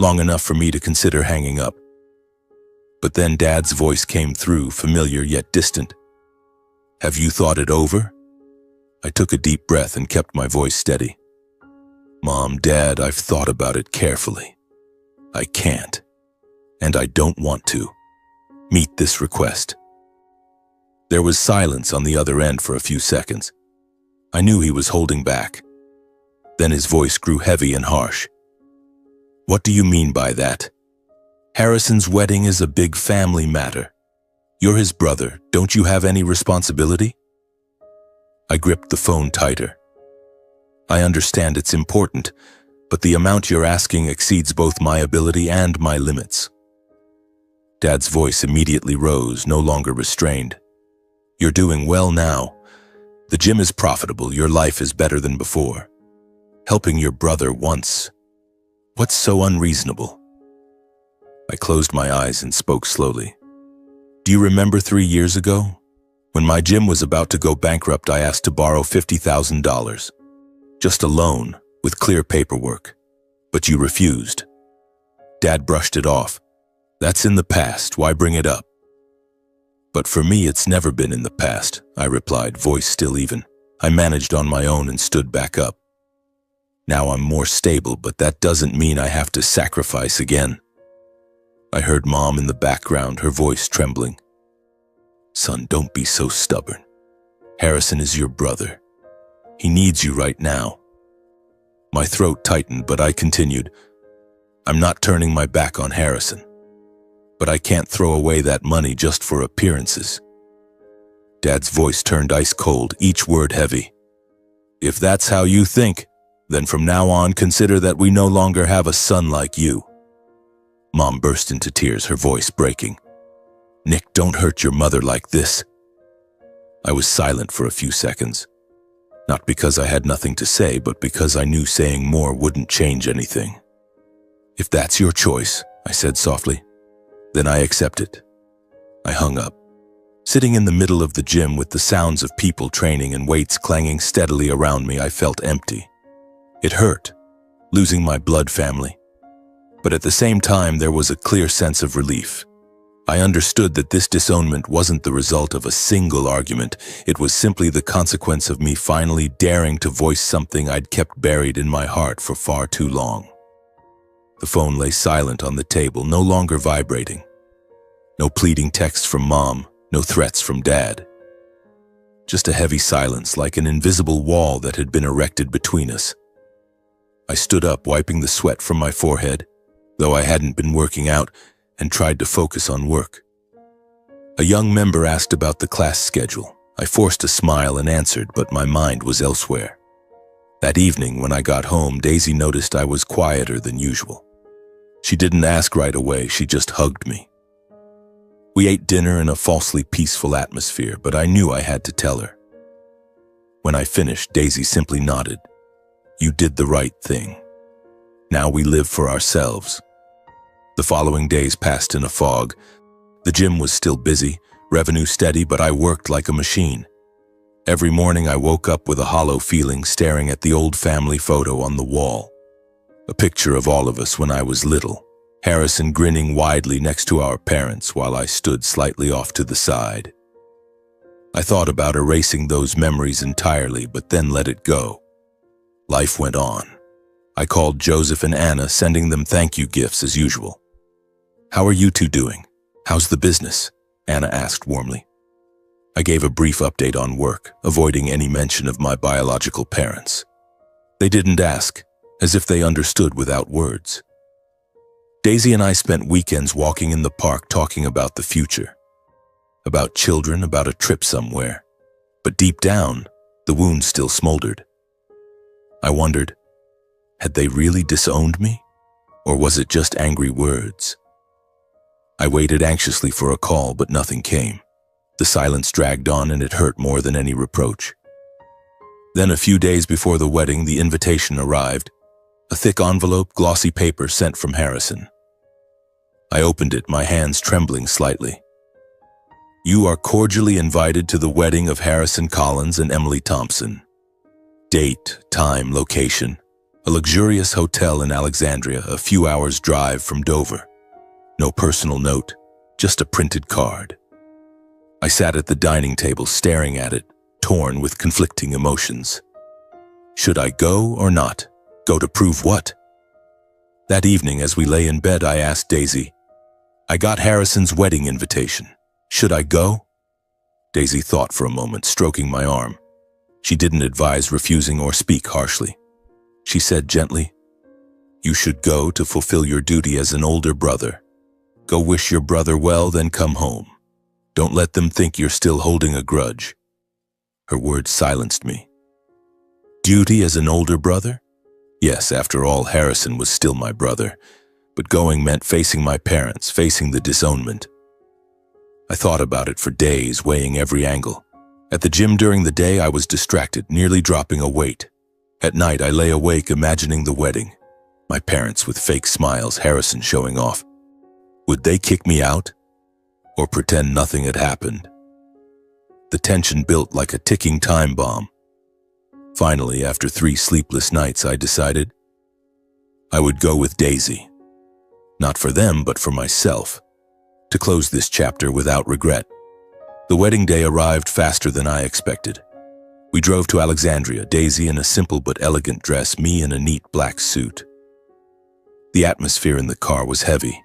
long enough for me to consider hanging up. But then Dad's voice came through, familiar yet distant. "Have you thought it over?" I took a deep breath and kept my voice steady. "Mom, Dad, I've thought about it carefully. I can't, and I don't want to, meet this request." There was silence on the other end for a few seconds. I knew he was holding back. Then his voice grew heavy and harsh. "What do you mean by that? Harrison's wedding is a big family matter. You're his brother. Don't you have any responsibility?" I gripped the phone tighter. "I understand it's important, but the amount you're asking exceeds both my ability and my limits." Dad's voice immediately rose, no longer restrained. "You're doing well now. The gym is profitable, your life is better than before. Helping your brother once. What's so unreasonable?" I closed my eyes and spoke slowly. "Do you remember 3 years ago? When my gym was about to go bankrupt, I asked to borrow $50,000. Just a loan, with clear paperwork. But you refused." Dad brushed it off. "That's in the past, why bring it up?" "But for me, it's never been in the past," I replied, voice still even. I managed on my own and stood back up. "Now I'm more stable, but that doesn't mean I have to sacrifice again." I heard Mom in the background, her voice trembling. "Son, don't be so stubborn. Harrison is your brother. He needs you right now." My throat tightened, but I continued. "I'm not turning my back on Harrison. But I can't throw away that money just for appearances." Dad's voice turned ice cold, each word heavy. "If that's how you think, then from now on consider that we no longer have a son like you. Mom burst into tears, her voice breaking. "Nick, don't hurt your mother like this." I was silent for a few seconds, not because I had nothing to say, but because I knew saying more wouldn't change anything. "If that's your choice," I said softly, "then I accept it." I hung up. Sitting in the middle of the gym with the sounds of people training and weights clanging steadily around me, I felt empty. It hurt, losing my blood family. But at the same time, there was a clear sense of relief. I understood that this disownment wasn't the result of a single argument. It was simply the consequence of me finally daring to voice something I'd kept buried in my heart for far too long. The phone lay silent on the table, no longer vibrating. No pleading texts from Mom, no threats from Dad. Just a heavy silence, like an invisible wall that had been erected between us. I stood up, wiping the sweat from my forehead, though I hadn't been working out, and tried to focus on work. A young member asked about the class schedule. I forced a smile and answered, but my mind was elsewhere. That evening, when I got home, Daisy noticed I was quieter than usual. She didn't ask right away, she just hugged me. We ate dinner in a falsely peaceful atmosphere, but I knew I had to tell her. When I finished, Daisy simply nodded. "You did the right thing. Now we live for ourselves." The following days passed in a fog. The gym was still busy, revenue steady, but I worked like a machine. Every morning I woke up with a hollow feeling, staring at the old family photo on the wall. A picture of all of us when I was little, Harrison grinning widely next to our parents while I stood slightly off to the side. I thought about erasing those memories entirely, but then let it go. Life went on. I called Joseph and Anna, sending them thank you gifts as usual. "How are you two doing? How's the business?" Anna asked warmly. I gave a brief update on work, avoiding any mention of my biological parents. They didn't ask, as if they understood without words. Daisy and I spent weekends walking in the park talking about the future. About children, about a trip somewhere. But deep down, the wound still smoldered. I wondered, had they really disowned me? Or was it just angry words? I waited anxiously for a call, but nothing came. The silence dragged on, and it hurt more than any reproach. Then a few days before the wedding, the invitation arrived. A thick envelope, glossy paper sent from Harrison. I opened it, my hands trembling slightly. "You are cordially invited to the wedding of Harrison Collins and Emily Thompson. Date, time, location. A luxurious hotel in Alexandria, a few hours' drive from Dover. No personal note, just a printed card." I sat at the dining table staring at it, torn with conflicting emotions. Should I go or not? Go to prove what? That evening, as we lay in bed, I asked Daisy, "I got Harrison's wedding invitation. Should I go?" Daisy thought for a moment, stroking my arm. She didn't advise refusing or speak harshly. She said gently, "You should go to fulfill your duty as an older brother. Go wish your brother well, then come home. Don't let them think you're still holding a grudge." Her words silenced me. Duty as an older brother? Yes, after all, Harrison was still my brother, but going meant facing my parents, facing the disownment. I thought about it for days, weighing every angle. At the gym during the day, I was distracted, nearly dropping a weight. At night, I lay awake imagining the wedding. My parents with fake smiles, Harrison showing off. Would they kick me out? Or pretend nothing had happened? The tension built like a ticking time bomb. Finally, after 3 sleepless nights, I decided I would go with Daisy. Not for them, but for myself, to close this chapter without regret. The wedding day arrived faster than I expected. We drove to Alexandria, Daisy in a simple but elegant dress, me in a neat black suit. The atmosphere in the car was heavy.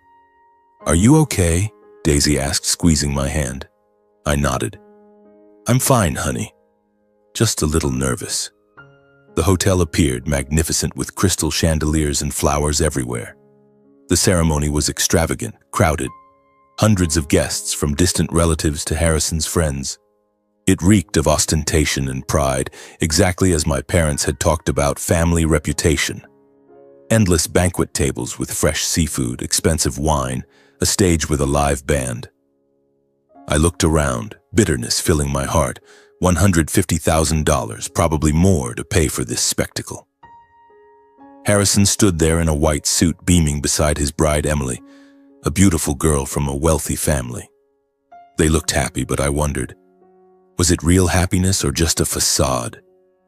"Are you okay?" Daisy asked, squeezing my hand. I nodded. "I'm fine, honey. Just a little nervous." The hotel appeared, magnificent with crystal chandeliers and flowers everywhere. The ceremony was extravagant, crowded. Hundreds of guests, from distant relatives to Harrison's friends. It reeked of ostentation and pride, exactly as my parents had talked about family reputation. Endless banquet tables with fresh seafood, expensive wine, a stage with a live band. I looked around, bitterness filling my heart. $150,000, probably more, to pay for this spectacle. Harrison stood there in a white suit, beaming beside his bride Emily, a beautiful girl from a wealthy family. They looked happy, but I wondered, was it real happiness or just a facade?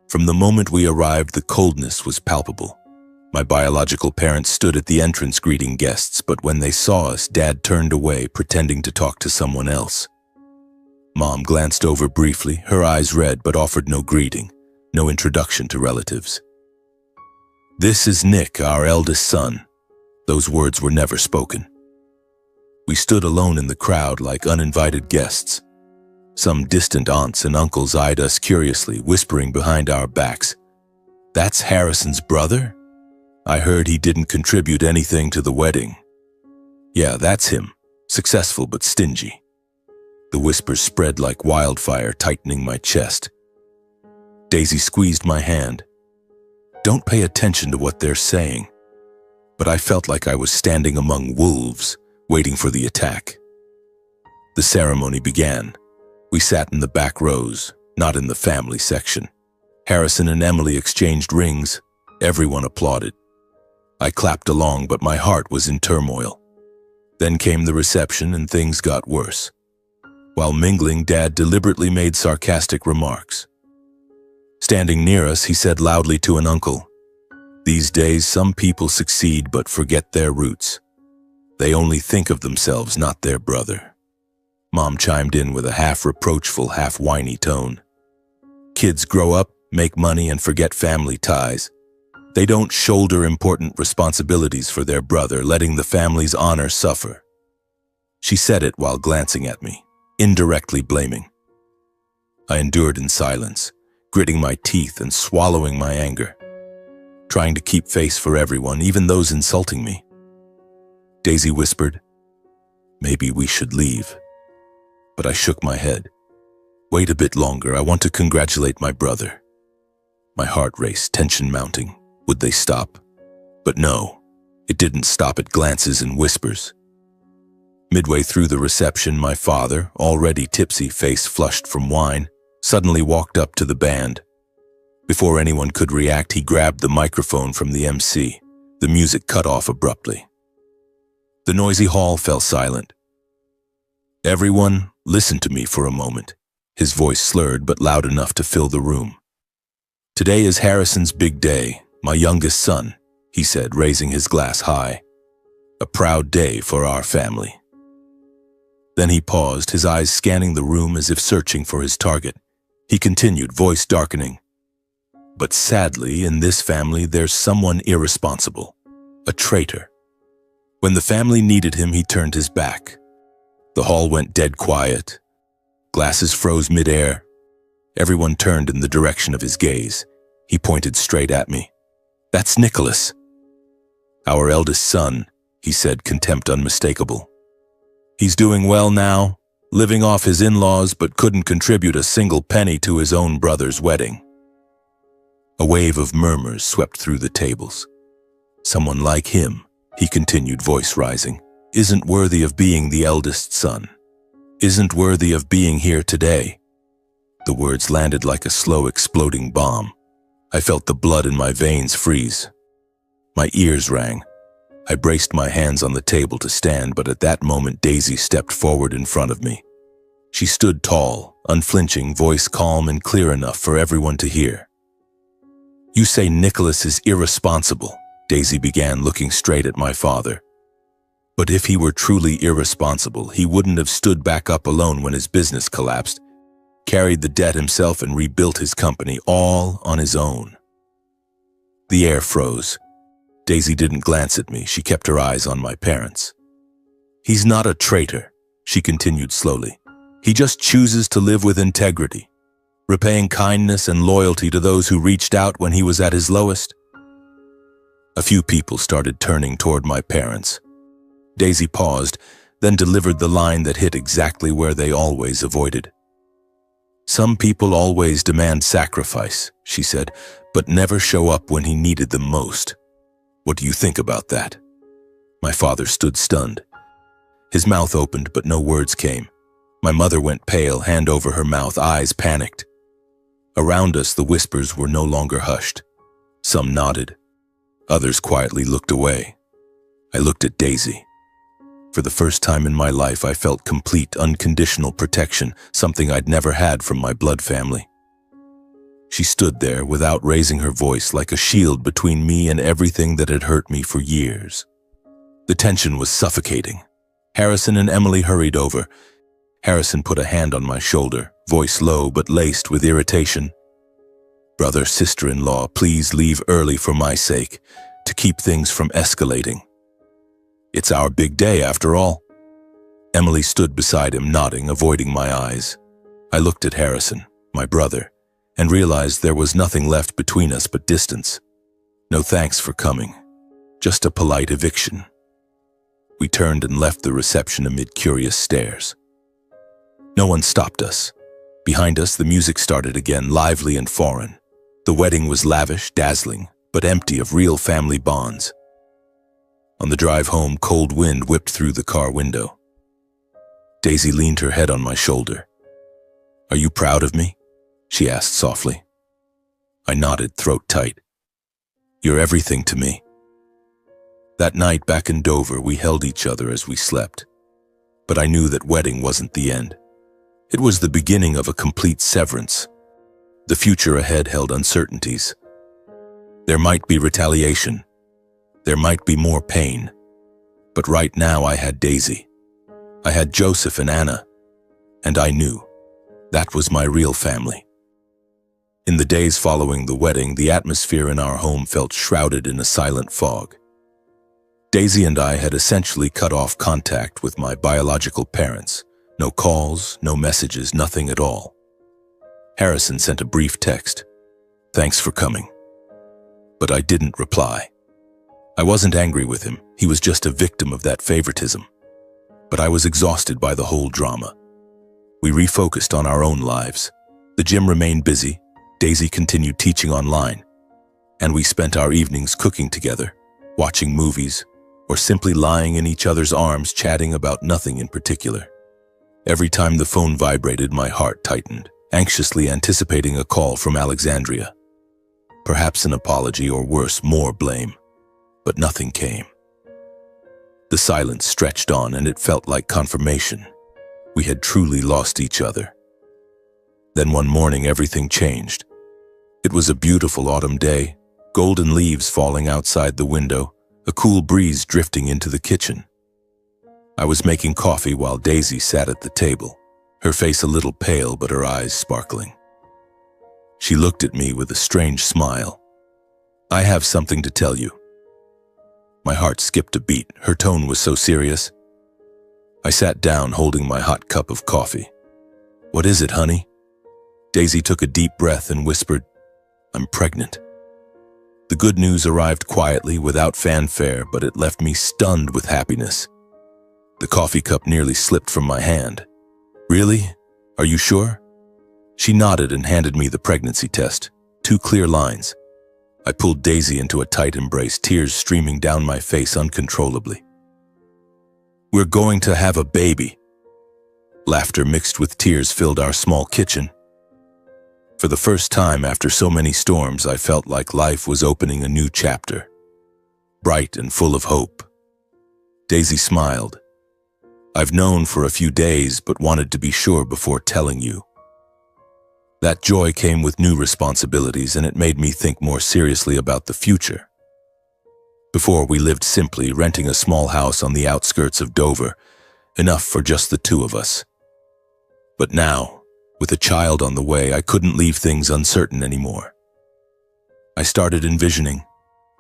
From the moment we arrived, the coldness was palpable. My biological parents stood at the entrance greeting guests, but when they saw us, Dad turned away, pretending to talk to someone else. Mom glanced over briefly, her eyes red, but offered no greeting, no introduction to relatives. "This is Nick, our eldest son." Those words were never spoken. We stood alone in the crowd like uninvited guests. Some distant aunts and uncles eyed us curiously, whispering behind our backs, "That's Harrison's brother? I heard he didn't contribute anything to the wedding." "Yeah, that's him, successful but stingy." The whispers spread like wildfire, tightening my chest. Daisy squeezed my hand. "Don't pay attention to what they're saying." But I felt like I was standing among wolves, waiting for the attack. The ceremony began. We sat in the back rows, not in the family section. Harrison and Emily exchanged rings. Everyone applauded. I clapped along, but my heart was in turmoil. Then came the reception, and things got worse. While mingling, Dad deliberately made sarcastic remarks. Standing near us, he said loudly to an uncle, "These days, some people succeed but forget their roots. They only think of themselves, not their brother." Mom chimed in with a half-reproachful, half-whiny tone. "Kids grow up, make money, and forget family ties. They don't shoulder important responsibilities for their brother, letting the family's honor suffer." She said it while glancing at me, indirectly blaming. I endured in silence, gritting my teeth and swallowing my anger, trying to keep face for everyone, even those insulting me. Daisy whispered, "Maybe we should leave." But I shook my head. "Wait a bit longer, I want to congratulate my brother." My heart raced, tension mounting. Would they stop? But no, it didn't stop at glances and whispers. Midway through the reception, my father, already tipsy, face flushed from wine, suddenly walked up to the band. Before anyone could react, he grabbed the microphone from the MC. The music cut off abruptly. The noisy hall fell silent. "Everyone, listen to me for a moment." His voice slurred but loud enough to fill the room. "Today is Harrison's big day, my youngest son," he said, raising his glass high. "A proud day for our family." Then he paused, his eyes scanning the room as if searching for his target. He continued, voice darkening. "But sadly, in this family, there's someone irresponsible, a traitor. When the family needed him, he turned his back. The hall went dead quiet. Glasses froze midair. Everyone turned in the direction of his gaze. He pointed straight at me. "That's Nicholas." "Our eldest son," he said, contempt unmistakable. "He's doing well now, living off his in-laws, but couldn't contribute a single penny to his own brother's wedding." A wave of murmurs swept through the tables. "Someone like him," he continued, voice rising, "isn't worthy of being the eldest son, isn't worthy of being here today." The words landed like a slow, exploding bomb. I felt the blood in my veins freeze. My ears rang. I braced my hands on the table to stand, but at that moment Daisy stepped forward in front of me. She stood tall, unflinching, voice calm and clear enough for everyone to hear. "You say Nicholas is irresponsible," Daisy began, looking straight at my father. "But if he were truly irresponsible, he wouldn't have stood back up alone when his business collapsed, carried the debt himself and rebuilt his company all on his own." The air froze. Daisy didn't glance at me. She kept her eyes on my parents. "He's not a traitor," she continued slowly. "He just chooses to live with integrity, repaying kindness and loyalty to those who reached out when he was at his lowest." A few people started turning toward my parents. Daisy paused, then delivered the line that hit exactly where they always avoided. "Some people always demand sacrifice," she said, "but never show up when he needed them most. What do you think about that?" My father stood stunned. His mouth opened, but no words came. My mother went pale, hand over her mouth, eyes panicked. Around us, the whispers were no longer hushed. Some nodded. Others quietly looked away. I looked at Daisy. For the first time in my life, I felt complete, unconditional protection, something I'd never had from my blood family. She stood there without raising her voice, like a shield between me and everything that had hurt me for years. The tension was suffocating. Harrison and Emily hurried over. Harrison put a hand on my shoulder, voice low but laced with irritation. "Brother, sister-in-law, please leave early for my sake, to keep things from escalating. It's our big day, after all." Emily stood beside him, nodding, avoiding my eyes. I looked at Harrison, my brother, and realized there was nothing left between us but distance. No thanks for coming, just a polite eviction. We turned and left the reception amid curious stares. No one stopped us. Behind us, the music started again, lively and foreign. The wedding was lavish, dazzling, but empty of real family bonds. On the drive home, cold wind whipped through the car window. Daisy leaned her head on my shoulder. "Are you proud of me?" she asked softly. I nodded, throat tight. "You're everything to me." That night back in Dover, we held each other as we slept. But I knew that wedding wasn't the end. It was the beginning of a complete severance. The future ahead held uncertainties. There might be retaliation. There might be more pain. But right now I had Daisy. I had Joseph and Anna. And I knew that was my real family. In the days following the wedding, the atmosphere in our home felt shrouded in a silent fog. Daisy and I had essentially cut off contact with my biological parents. No calls, no messages, nothing at all. Harrison sent a brief text. "Thanks for coming." But I didn't reply. I wasn't angry with him. He was just a victim of that favoritism. But I was exhausted by the whole drama. We refocused on our own lives. The gym remained busy. Daisy continued teaching online. And we spent our evenings cooking together, watching movies, or simply lying in each other's arms chatting about nothing in particular. Every time the phone vibrated, my heart tightened, anxiously anticipating a call from Alexandria. Perhaps an apology, or worse, more blame. But nothing came. The silence stretched on, and it felt like confirmation. We had truly lost each other. Then one morning, everything changed. It was a beautiful autumn day, golden leaves falling outside the window, a cool breeze drifting into the kitchen. I was making coffee while Daisy sat at the table, her face a little pale but her eyes sparkling. She looked at me with a strange smile. "I have something to tell you." My heart skipped a beat. Her tone was so serious. I sat down, holding my hot cup of coffee. "What is it, honey?" Daisy took a deep breath and whispered, "I'm pregnant." The good news arrived quietly, without fanfare, but it left me stunned with happiness. The coffee cup nearly slipped from my hand. "Really? Are you sure?" She nodded and handed me the pregnancy test. 2 clear lines. I pulled Daisy into a tight embrace, tears streaming down my face uncontrollably. "We're going to have a baby." Laughter mixed with tears filled our small kitchen. For the first time after so many storms, I felt like life was opening a new chapter, bright and full of hope. Daisy smiled. "I've known for a few days, but wanted to be sure before telling you." That joy came with new responsibilities, and it made me think more seriously about the future. Before, we lived simply, renting a small house on the outskirts of Dover, enough for just the 2 of us. But now, with a child on the way, I couldn't leave things uncertain anymore. I started envisioning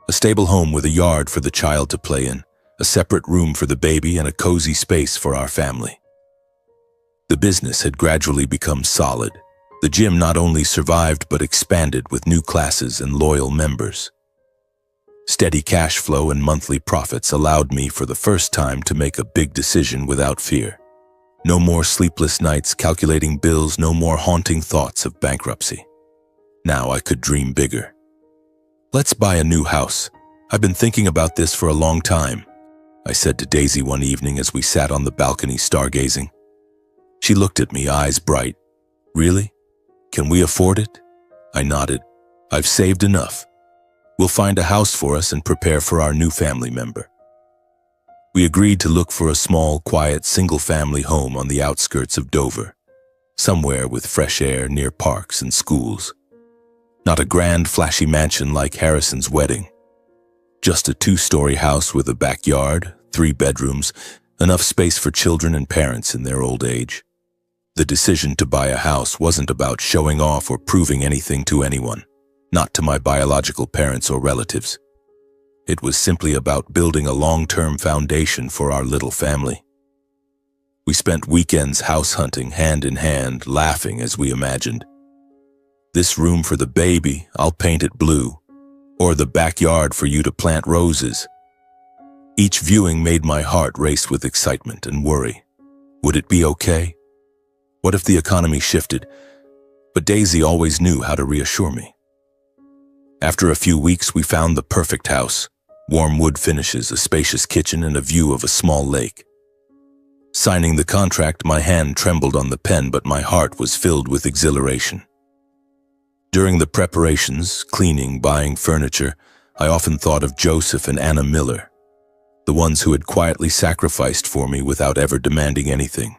a stable home with a yard for the child to play in, a separate room for the baby, and a cozy space for our family. The business had gradually become solid. The gym not only survived but expanded with new classes and loyal members. Steady cash flow and monthly profits allowed me for the first time to make a big decision without fear. No more sleepless nights calculating bills, no more haunting thoughts of bankruptcy. Now I could dream bigger. "Let's buy a new house," I've been thinking about this for a long time, I said to Daisy one evening as we sat on the balcony stargazing. She looked at me, eyes bright. Really? Can we afford it? I nodded. I've saved enough. We'll find a house for us and prepare for our new family member. We agreed to look for a small, quiet, single-family home on the outskirts of Dover, somewhere with fresh air near parks and schools. Not a grand, flashy mansion like Harrison's wedding. Just a 2-story house with a backyard, 3 bedrooms, enough space for children and parents in their old age. The decision to buy a house wasn't about showing off or proving anything to anyone, not to my biological parents or relatives. It was simply about building a long-term foundation for our little family. We spent weekends house hunting hand in hand, laughing as we imagined. This room for the baby, I'll paint it blue, or the backyard for you to plant roses. Each viewing made my heart race with excitement and worry. Would it be okay? What if the economy shifted? But Daisy always knew how to reassure me. After a few weeks, we found the perfect house. Warm wood finishes, a spacious kitchen, and a view of a small lake. Signing the contract, my hand trembled on the pen, but my heart was filled with exhilaration. During the preparations, cleaning, buying furniture, I often thought of Joseph and Anna Miller, the ones who had quietly sacrificed for me without ever demanding anything.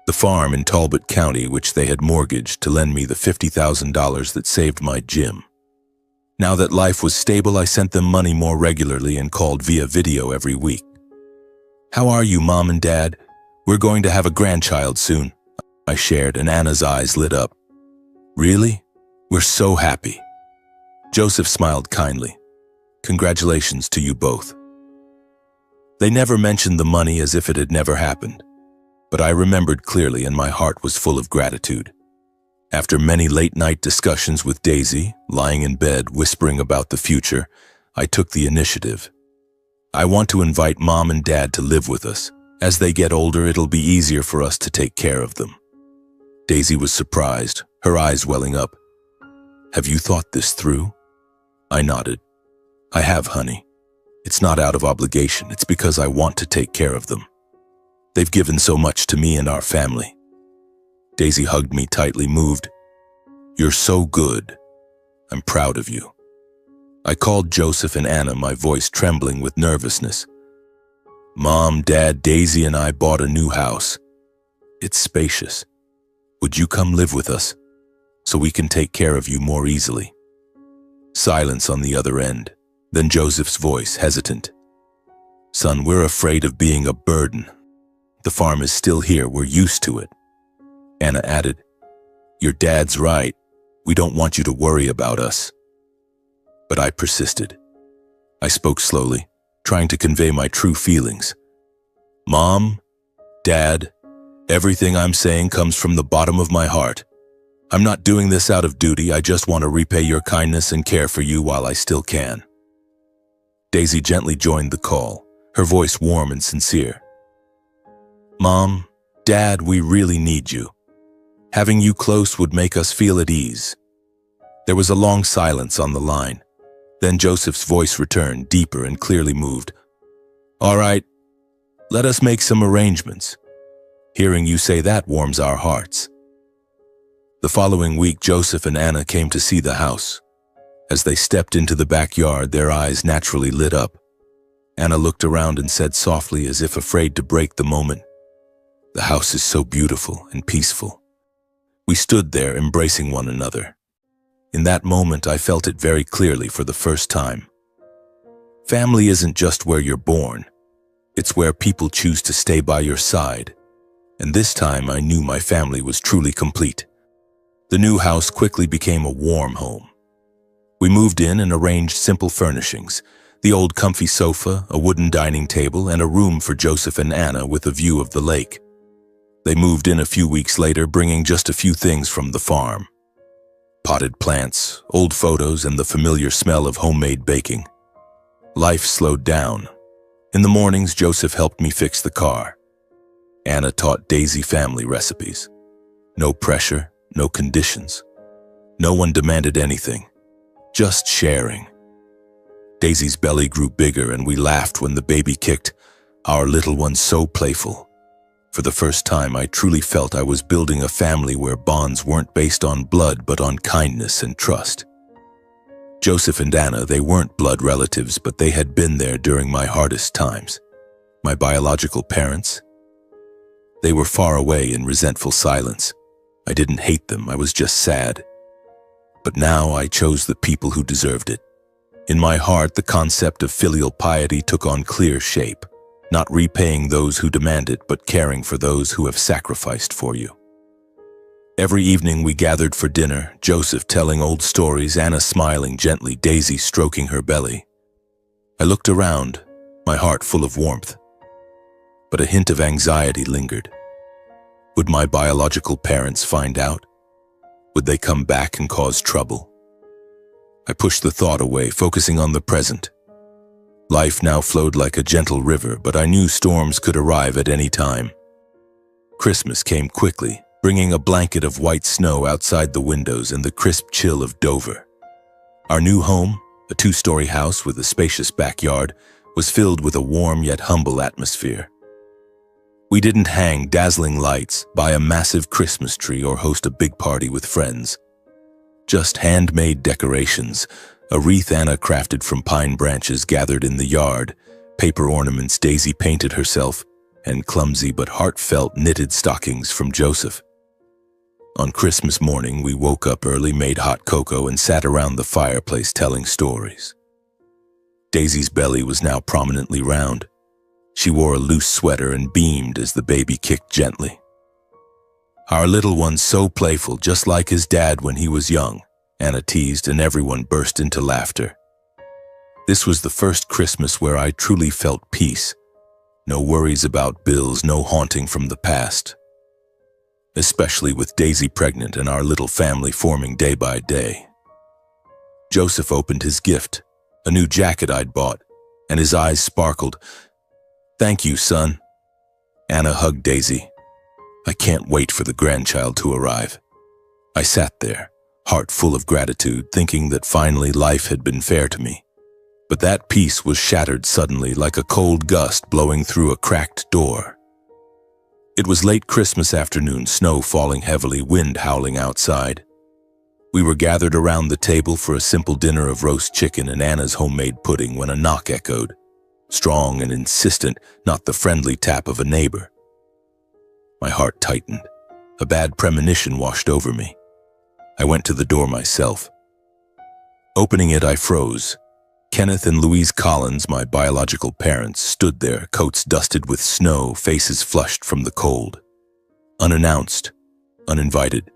The farm in Talbot County, which they had mortgaged to lend me the $50,000 that saved my gym. Now that life was stable, I sent them money more regularly and called via video every week. "How are you, Mom and Dad? We're going to have a grandchild soon," I shared, and Anna's eyes lit up. "Really? We're so happy." Joseph smiled kindly. "Congratulations to you both." They never mentioned the money as if it had never happened, but I remembered clearly and my heart was full of gratitude. After many late-night discussions with Daisy, lying in bed whispering about the future, I took the initiative. "I want to invite Mom and Dad to live with us. As they get older, it'll be easier for us to take care of them." Daisy was surprised, her eyes welling up. "Have you thought this through?" I nodded. "I have, honey. It's not out of obligation, it's because I want to take care of them. They've given so much to me and our family." Daisy hugged me tightly, moved. "You're so good. I'm proud of you." I called Joseph and Anna, my voice trembling with nervousness. "Mom, Dad, Daisy and I bought a new house. It's spacious. Would you come live with us so we can take care of you more easily?" Silence on the other end, then Joseph's voice, hesitant. "Son, we're afraid of being a burden. The farm is still here, we're used to it." Anna added, "Your dad's right. We don't want you to worry about us." But I persisted. I spoke slowly, trying to convey my true feelings. "Mom, Dad, everything I'm saying comes from the bottom of my heart. I'm not doing this out of duty, I just want to repay your kindness and care for you while I still can." Daisy gently joined the call, her voice warm and sincere. "Mom, Dad, we really need you. Having you close would make us feel at ease." There was a long silence on the line. Then Joseph's voice returned, deeper and clearly moved. "All right, let us make some arrangements. Hearing you say that warms our hearts." The following week, Joseph and Anna came to see the house. As they stepped into the backyard, their eyes naturally lit up. Anna looked around and said softly, as if afraid to break the moment, "The house is so beautiful and peaceful." We stood there, embracing one another. In that moment, I felt it very clearly for the first time. Family isn't just where you're born. It's where people choose to stay by your side. And this time, I knew my family was truly complete. The new house quickly became a warm home. We moved in and arranged simple furnishings, the old comfy sofa, a wooden dining table, and a room for Joseph and Anna with a view of the lake. They moved in a few weeks later, bringing just a few things from the farm. Potted plants, old photos, and the familiar smell of homemade baking. Life slowed down. In the mornings, Joseph helped me fix the car. Anna taught Daisy family recipes. No pressure, no conditions. No one demanded anything, just sharing. Daisy's belly grew bigger and we laughed when the baby kicked, our little one so playful. For the first time, I truly felt I was building a family where bonds weren't based on blood but on kindness and trust. Joseph and Anna, they weren't blood relatives, but they had been there during my hardest times. My biological parents? They were far away in resentful silence. I didn't hate them, I was just sad. But now I chose the people who deserved it. In my heart, the concept of filial piety took on clear shape. Not repaying those who demand it, but caring for those who have sacrificed for you. Every evening we gathered for dinner, Joseph telling old stories, Anna smiling gently, Daisy stroking her belly. I looked around, my heart full of warmth. But a hint of anxiety lingered. Would my biological parents find out? Would they come back and cause trouble? I pushed the thought away, focusing on the present. Life now flowed like a gentle river, but I knew storms could arrive at any time. Christmas came quickly, bringing a blanket of white snow outside the windows and the crisp chill of Dover. Our new home, a 2-story house with a spacious backyard, was filled with a warm yet humble atmosphere. We didn't hang dazzling lights, buy a massive Christmas tree, or host a big party with friends. Just handmade decorations, a wreath Anna crafted from pine branches gathered in the yard, paper ornaments Daisy painted herself, and clumsy but heartfelt knitted stockings from Joseph. On Christmas morning, we woke up early, made hot cocoa, and sat around the fireplace telling stories. Daisy's belly was now prominently round. She wore a loose sweater and beamed as the baby kicked gently. Our little one so playful, just like his dad when he was young, Anna teased, and everyone burst into laughter. This was the first Christmas where I truly felt peace. No worries about bills, no haunting from the past. Especially with Daisy pregnant and our little family forming day by day. Joseph opened his gift, a new jacket I'd bought, and his eyes sparkled. "Thank you, son." Anna hugged Daisy. I can't wait for the grandchild to arrive. I sat there, heart full of gratitude, thinking that finally life had been fair to me. But that peace was shattered suddenly, like a cold gust blowing through a cracked door. It was late Christmas afternoon, snow falling heavily, wind howling outside. We were gathered around the table for a simple dinner of roast chicken and Anna's homemade pudding when a knock echoed. Strong and insistent, not the friendly tap of a neighbor. My heart tightened. A bad premonition washed over me. I went to the door myself. Opening it, I froze. Kenneth and Louise Collins, my biological parents, stood there, coats dusted with snow, faces flushed from the cold. Unannounced, uninvited.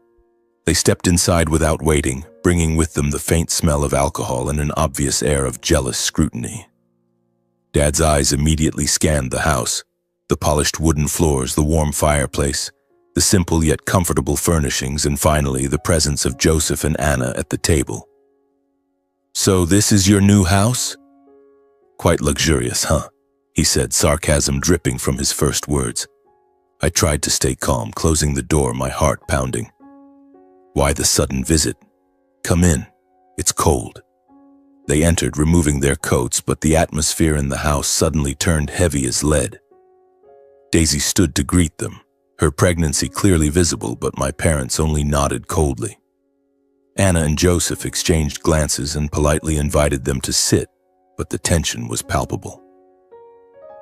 They stepped inside without waiting, bringing with them the faint smell of alcohol and an obvious air of jealous scrutiny. Dad's eyes immediately scanned the house, the polished wooden floors, the warm fireplace, the simple yet comfortable furnishings, and finally the presence of Joseph and Anna at the table. "So this is your new house?" "Quite luxurious, huh?" he said, sarcasm dripping from his first words. I tried to stay calm, closing the door, my heart pounding. "Why the sudden visit? Come in. It's cold." They entered, removing their coats, but the atmosphere in the house suddenly turned heavy as lead. Daisy stood to greet them, her pregnancy clearly visible, but my parents only nodded coldly. Anna and Joseph exchanged glances and politely invited them to sit, but the tension was palpable.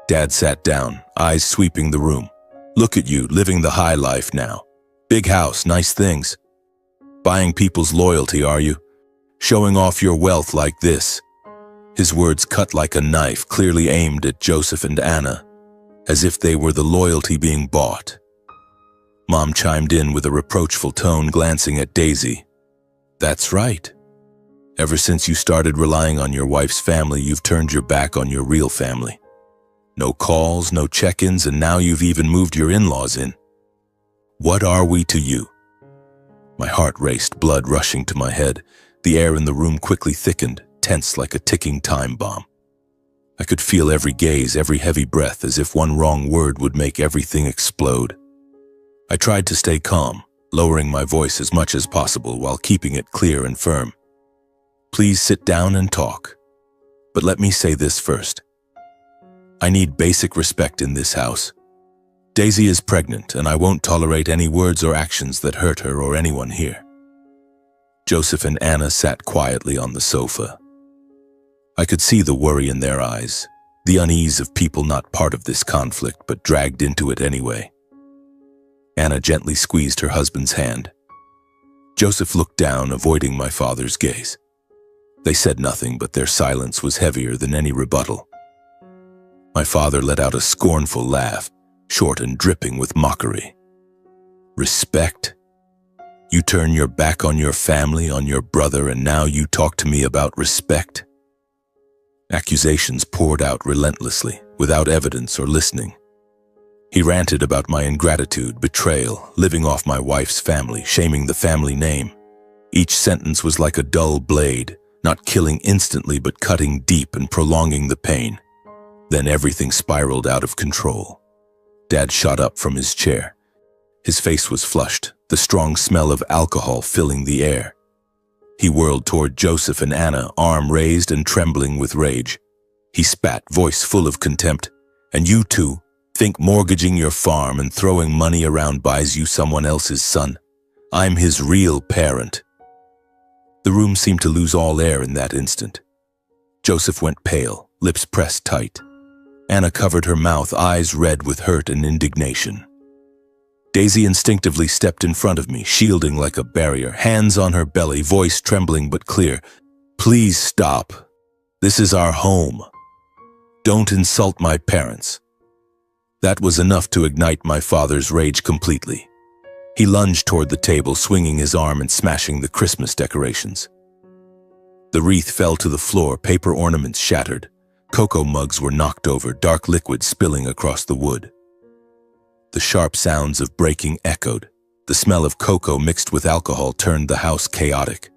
Dad sat down, eyes sweeping the room. "Look at you, living the high life now. Big house, nice things. Buying people's loyalty, are you? Showing off your wealth like this." His words cut like a knife, clearly aimed at Joseph and Anna, as if they were the loyalty being bought. Mom chimed in with a reproachful tone, glancing at Daisy. "That's right. Ever since you started relying on your wife's family, you've turned your back on your real family. No calls, no check-ins, and now you've even moved your in-laws in. What are we to you?" My heart raced, blood rushing to my head. The air in the room quickly thickened, tense like a ticking time bomb. I could feel every gaze, every heavy breath, as if one wrong word would make everything explode. I tried to stay calm, lowering my voice as much as possible while keeping it clear and firm. "Please sit down and talk." But let me say this first. I need basic respect in this house. Daisy is pregnant, and I won't tolerate any words or actions that hurt her or anyone here. Joseph and Anna sat quietly on the sofa. I could see the worry in their eyes, the unease of people not part of this conflict but dragged into it anyway. Anna gently squeezed her husband's hand. Joseph looked down, avoiding my father's gaze. They said nothing, but their silence was heavier than any rebuttal. My father let out a scornful laugh, short and dripping with mockery. Respect? You turn your back on your family, on your brother, and now you talk to me about respect? Accusations poured out relentlessly, without evidence or listening. He ranted about my ingratitude, betrayal, living off my wife's family, shaming the family name. Each sentence was like a dull blade, not killing instantly but cutting deep and prolonging the pain. Then everything spiraled out of control. Dad shot up from his chair. His face was flushed, the strong smell of alcohol filling the air. He whirled toward Joseph and Anna, arm raised and trembling with rage. He spat, voice full of contempt. And you two think mortgaging your farm and throwing money around buys you someone else's son? I'm his real parent. The room seemed to lose all air in that instant. Joseph went pale, lips pressed tight. Anna covered her mouth, eyes red with hurt and indignation. Daisy instinctively stepped in front of me, shielding like a barrier, hands on her belly, voice trembling but clear. Please stop. This is our home. Don't insult my parents. That was enough to ignite my father's rage completely. He lunged toward the table, swinging his arm and smashing the Christmas decorations. The wreath fell to the floor, paper ornaments shattered. Cocoa mugs were knocked over, dark liquid spilling across the wood. The sharp sounds of breaking echoed. The smell of cocoa mixed with alcohol turned the house chaotic.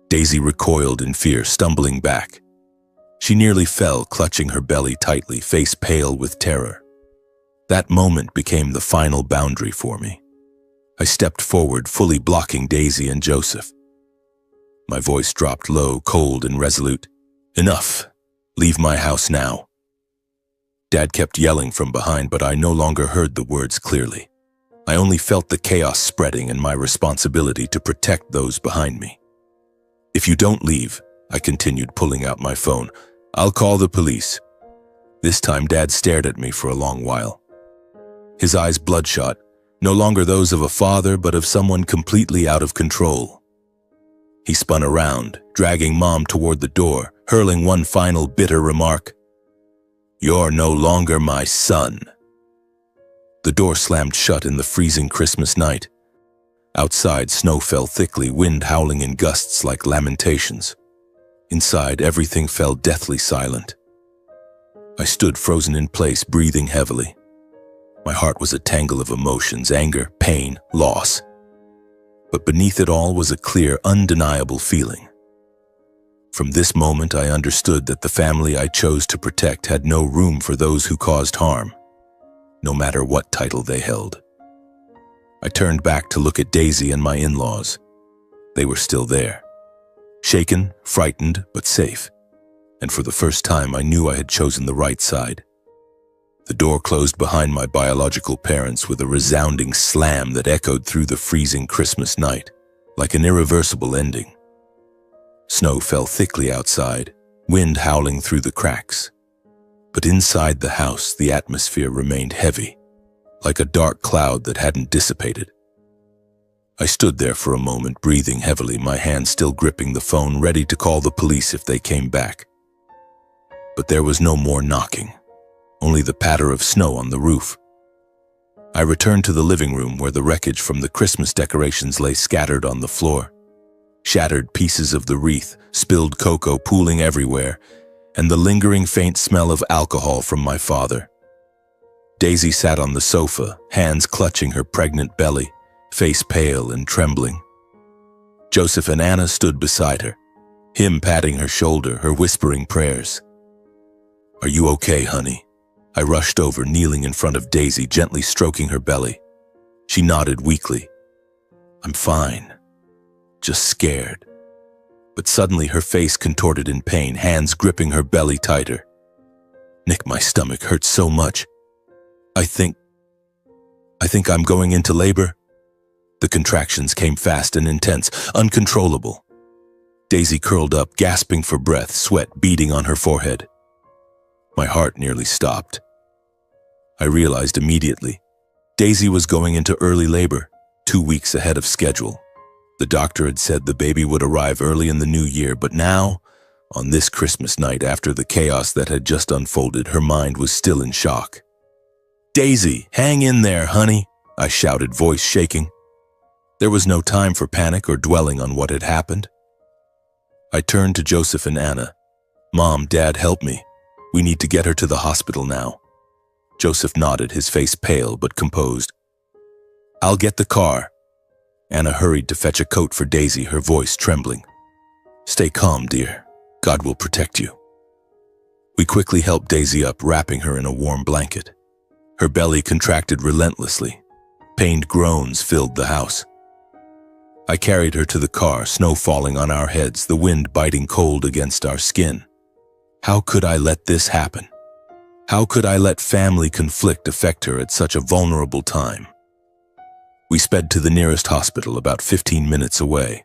Daisy recoiled in fear, stumbling back. She nearly fell, clutching her belly tightly, face pale with terror. That moment became the final boundary for me. I stepped forward, fully blocking Daisy and Joseph. My voice dropped low, cold and resolute. Enough. Leave my house now. Dad kept yelling from behind, but I no longer heard the words clearly. I only felt the chaos spreading and my responsibility to protect those behind me. If you don't leave, I continued, pulling out my phone, I'll call the police. This time Dad stared at me for a long while. His eyes bloodshot, no longer those of a father, but of someone completely out of control. He spun around, dragging Mom toward the door, hurling one final bitter remark. You're no longer my son. The door slammed shut in the freezing Christmas night. Outside, snow fell thickly, wind howling in gusts like lamentations. Inside, everything fell deathly silent. I stood frozen in place, breathing heavily. My heart was a tangle of emotions, anger, pain, loss. But beneath it all was a clear, undeniable feeling. From this moment, I understood that the family I chose to protect had no room for those who caused harm, no matter what title they held. I turned back to look at Daisy and my in-laws. They were still there. Shaken, frightened, but safe. And for the first time, I knew I had chosen the right side. The door closed behind my biological parents with a resounding slam that echoed through the freezing Christmas night, like an irreversible ending. Snow fell thickly outside, wind howling through the cracks. But inside the house, the atmosphere remained heavy, like a dark cloud that hadn't dissipated. I stood there for a moment, breathing heavily, my hand still gripping the phone, ready to call the police if they came back. But there was no more knocking, only the patter of snow on the roof. I returned to the living room where the wreckage from the Christmas decorations lay scattered on the floor. Shattered pieces of the wreath, spilled cocoa pooling everywhere, and the lingering faint smell of alcohol from my father. Daisy sat on the sofa, hands clutching her pregnant belly, face pale and trembling. Joseph and Anna stood beside her, him patting her shoulder, her whispering prayers. Are you okay, honey? I rushed over, kneeling in front of Daisy, gently stroking her belly. She nodded weakly. I'm fine. Just scared. But suddenly her face contorted in pain, hands gripping her belly tighter. Nick, my stomach hurts so much. I think I'm going into labor. The contractions came fast and intense, uncontrollable. Daisy curled up, gasping for breath, sweat beading on her forehead. My heart nearly stopped. I realized immediately. Daisy was going into early labor, 2 weeks ahead of schedule. The doctor had said the baby would arrive early in the new year, but now, on this Christmas night after the chaos that had just unfolded, her mind was still in shock. "Daisy, hang in there, honey," I shouted, voice shaking. There was no time for panic or dwelling on what had happened. I turned to Joseph and Anna. "Mom, Dad, help me. We need to get her to the hospital now." Joseph nodded, his face pale but composed. "I'll get the car." Anna hurried to fetch a coat for Daisy, her voice trembling. "Stay calm, dear. God will protect you." We quickly helped Daisy up, wrapping her in a warm blanket. Her belly contracted relentlessly. Pained groans filled the house. I carried her to the car, snow falling on our heads, the wind biting cold against our skin. How could I let this happen? How could I let family conflict affect her at such a vulnerable time? We sped to the nearest hospital, about 15 minutes away.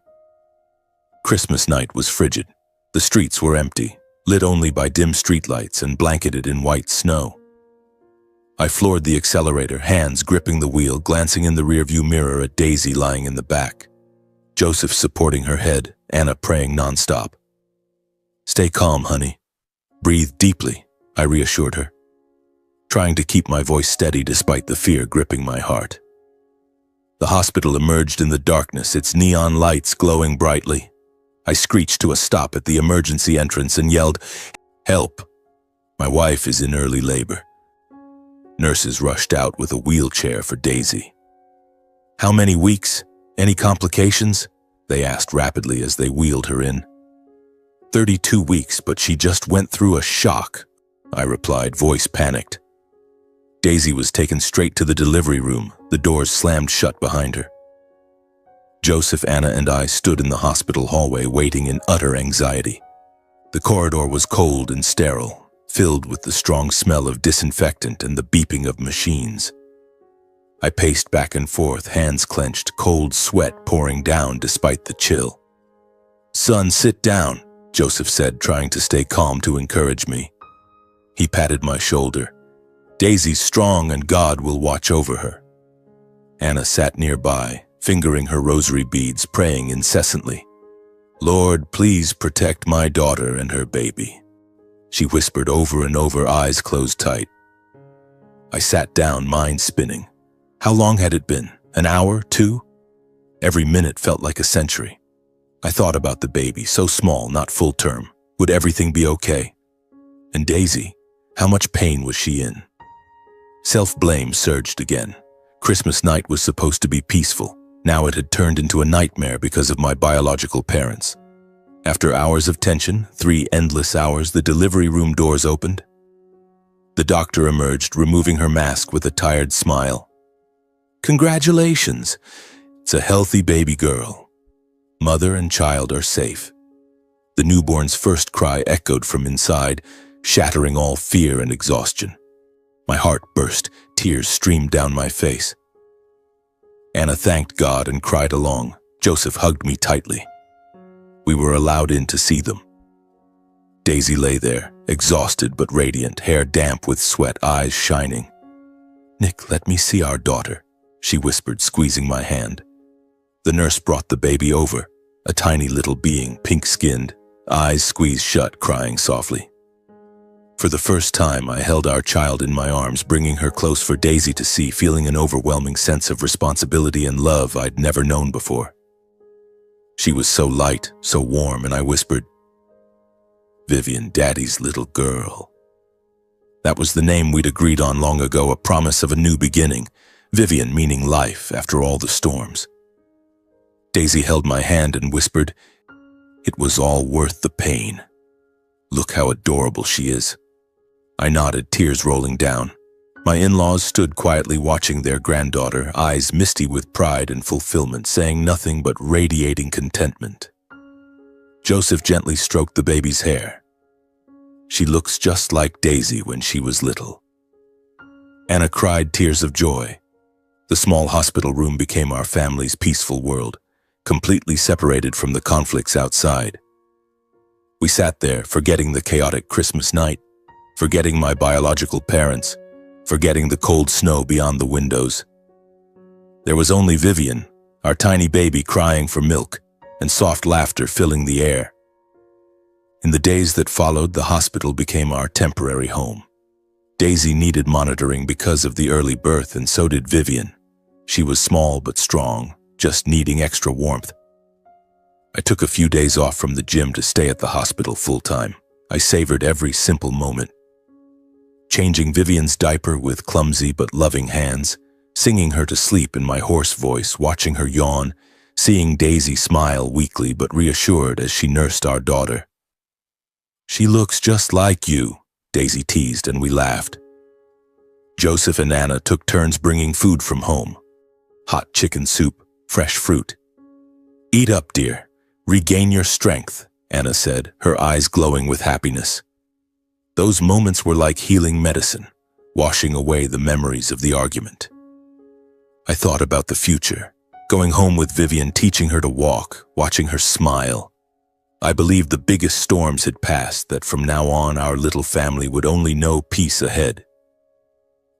Christmas night was frigid. The streets were empty, lit only by dim streetlights and blanketed in white snow. I floored the accelerator, hands gripping the wheel, glancing in the rearview mirror at Daisy lying in the back. Joseph supporting her head, Anna praying nonstop. "Stay calm, honey. Breathe deeply," I reassured her, trying to keep my voice steady despite the fear gripping my heart. The hospital emerged in the darkness, its neon lights glowing brightly. I screeched to a stop at the emergency entrance and yelled, "Help! My wife is in early labor." Nurses rushed out with a wheelchair for Daisy. "How many weeks? Any complications?" they asked rapidly as they wheeled her in. 32 weeks, but she just went through a shock," I replied, voice panicked. Daisy was taken straight to the delivery room, the doors slammed shut behind her. Joseph, Anna, and I stood in the hospital hallway waiting in utter anxiety. The corridor was cold and sterile, filled with the strong smell of disinfectant and the beeping of machines. I paced back and forth, hands clenched, cold sweat pouring down despite the chill. "Son, sit down," Joseph said, trying to stay calm to encourage me. He patted my shoulder. "Daisy's strong and God will watch over her." Anna sat nearby, fingering her rosary beads, praying incessantly. "Lord, please protect my daughter and her baby," she whispered over and over, eyes closed tight. I sat down, mind spinning. How long had it been? An hour? 2? Every minute felt like a century. I thought about the baby, so small, not full term. Would everything be okay? And Daisy, how much pain was she in? Self-blame surged again. Christmas night was supposed to be peaceful. Now it had turned into a nightmare because of my biological parents. After hours of tension, 3 endless hours, the delivery room doors opened. The doctor emerged, removing her mask with a tired smile. "Congratulations! It's a healthy baby girl. Mother and child are safe." The newborn's first cry echoed from inside, shattering all fear and exhaustion. My heart burst, tears streamed down my face. Anna thanked God and cried along. Joseph hugged me tightly. We were allowed in to see them. Daisy lay there, exhausted but radiant, hair damp with sweat, eyes shining. "Nick, let me see our daughter," she whispered, squeezing my hand. The nurse brought the baby over, a tiny little being, pink-skinned, eyes squeezed shut, crying softly. For the first time, I held our child in my arms, bringing her close for Daisy to see, feeling an overwhelming sense of responsibility and love I'd never known before. She was so light, so warm, and I whispered, "Vivian, Daddy's little girl." That was the name we'd agreed on long ago, a promise of a new beginning. Vivian meaning life after all the storms. Daisy held my hand and whispered, "It was all worth the pain. Look how adorable she is." I nodded, tears rolling down. My in-laws stood quietly watching their granddaughter, eyes misty with pride and fulfillment, saying nothing but radiating contentment. Joseph gently stroked the baby's hair. She looks just like Daisy when she was little. Anna cried tears of joy. The small hospital room became our family's peaceful world, completely separated from the conflicts outside. We sat there, forgetting the chaotic Christmas night, forgetting my biological parents, forgetting the cold snow beyond the windows. There was only Vivian, our tiny baby, crying for milk, and soft laughter filling the air. In the days that followed, the hospital became our temporary home. Daisy needed monitoring because of the early birth, and so did Vivian. She was small but strong, just needing extra warmth. I took a few days off from the gym to stay at the hospital full-time. I savored every simple moment. Changing Vivian's diaper with clumsy but loving hands, singing her to sleep in my hoarse voice, watching her yawn, seeing Daisy smile weakly but reassured as she nursed our daughter. "She looks just like you," Daisy teased, and we laughed. Joseph and Anna took turns bringing food from home. Hot chicken soup, fresh fruit. "Eat up, dear. Regain your strength," Anna said, her eyes glowing with happiness. Those moments were like healing medicine, washing away the memories of the argument. I thought about the future, going home with Vivian, teaching her to walk, watching her smile. I believed the biggest storms had passed, that from now on our little family would only know peace ahead.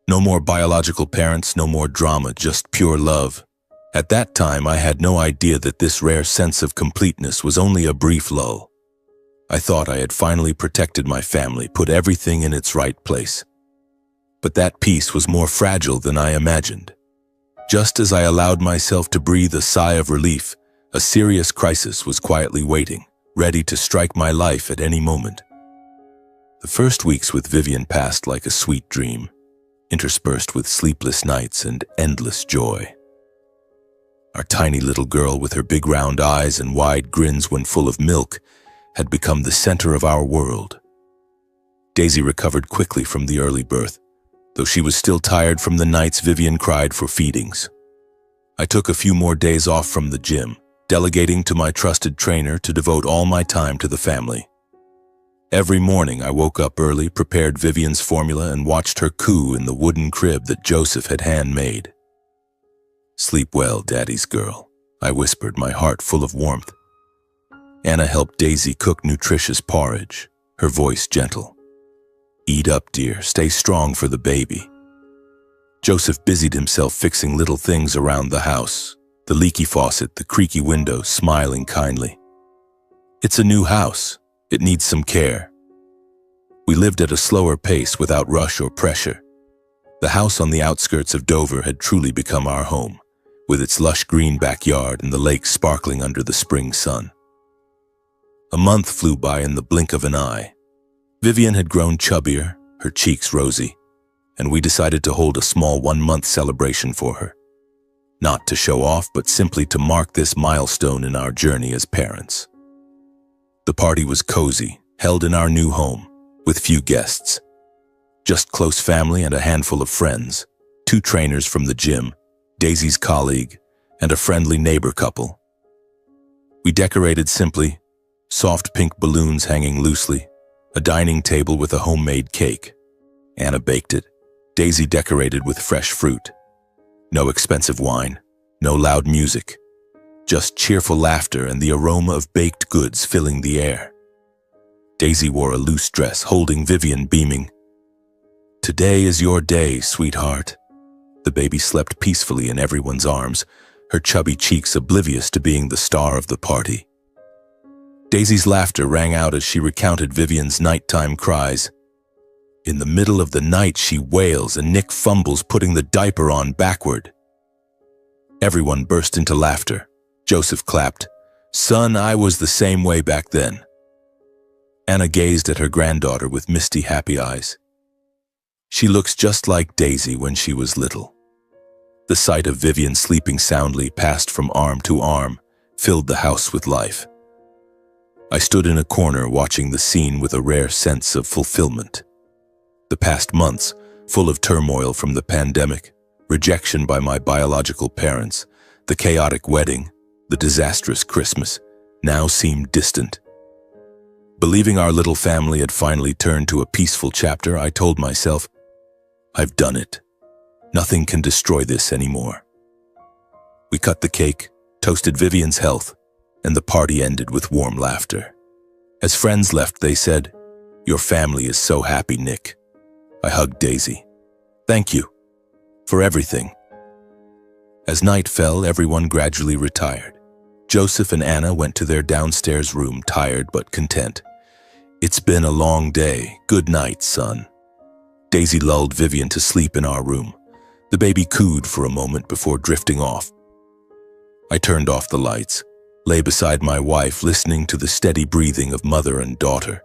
No more biological parents, no more drama, just pure love. At that time, I had no idea that this rare sense of completeness was only a brief lull. I thought I had finally protected my family, put everything in its right place. But that peace was more fragile than I imagined. Just as I allowed myself to breathe a sigh of relief, a serious crisis was quietly waiting, ready to strike my life at any moment. The first weeks with Vivian passed like a sweet dream, interspersed with sleepless nights and endless joy. Our tiny little girl, with her big round eyes and wide grins when full of milk, had become the center of our world. Daisy recovered quickly from the early birth, though she was still tired from the nights Vivian cried for feedings. I took a few more days off from the gym, delegating to my trusted trainer to devote all my time to the family. Every morning I woke up early, prepared Vivian's formula, and watched her coo in the wooden crib that Joseph had handmade. "Sleep well, Daddy's girl," I whispered, my heart full of warmth. Anna helped Daisy cook nutritious porridge, her voice gentle. "Eat up, dear. Stay strong for the baby." Joseph busied himself fixing little things around the house, the leaky faucet, the creaky window, smiling kindly. "It's a new house. It needs some care." We lived at a slower pace without rush or pressure. The house on the outskirts of Dover had truly become our home, with its lush green backyard and the lake sparkling under the spring sun. A month flew by in the blink of an eye. Vivian had grown chubbier, her cheeks rosy, and we decided to hold a small 1-month celebration for her. Not to show off, but simply to mark this milestone in our journey as parents. The party was cozy, held in our new home, with few guests. Just close family and a handful of friends, 2 trainers from the gym, Daisy's colleague, and a friendly neighbor couple. We decorated simply, soft pink balloons hanging loosely, a dining table with a homemade cake. Anna baked it. Daisy decorated with fresh fruit. No expensive wine, no loud music, just cheerful laughter and the aroma of baked goods filling the air. Daisy wore a loose dress, holding Vivian, beaming. "Today is your day, sweetheart." The baby slept peacefully in everyone's arms, her chubby cheeks oblivious to being the star of the party. Daisy's laughter rang out as she recounted Vivian's nighttime cries. In the middle of the night, she wails and Nick fumbles, putting the diaper on backward. Everyone burst into laughter. Joseph clapped. "Son, I was the same way back then." Anna gazed at her granddaughter with misty, happy eyes. "She looks just like Daisy when she was little." The sight of Vivian sleeping soundly, passed from arm to arm, filled the house with life. I stood in a corner watching the scene with a rare sense of fulfillment. The past months, full of turmoil from the pandemic, rejection by my biological parents, the chaotic wedding, the disastrous Christmas, now seemed distant, Believing our little family had finally turned to a peaceful chapter, I told myself, I've done it. Nothing can destroy this anymore. We cut the cake, toasted Vivian's health, and the party ended with warm laughter. As friends left, they said, "Your family is so happy, Nick." I hugged Daisy. "Thank you for everything." As night fell, everyone gradually retired. Joseph and Anna went to their downstairs room, tired but content. "It's been a long day. Good night, son." Daisy lulled Vivian to sleep in our room. The baby cooed for a moment before drifting off. I turned off the lights, lay beside my wife, listening to the steady breathing of mother and daughter.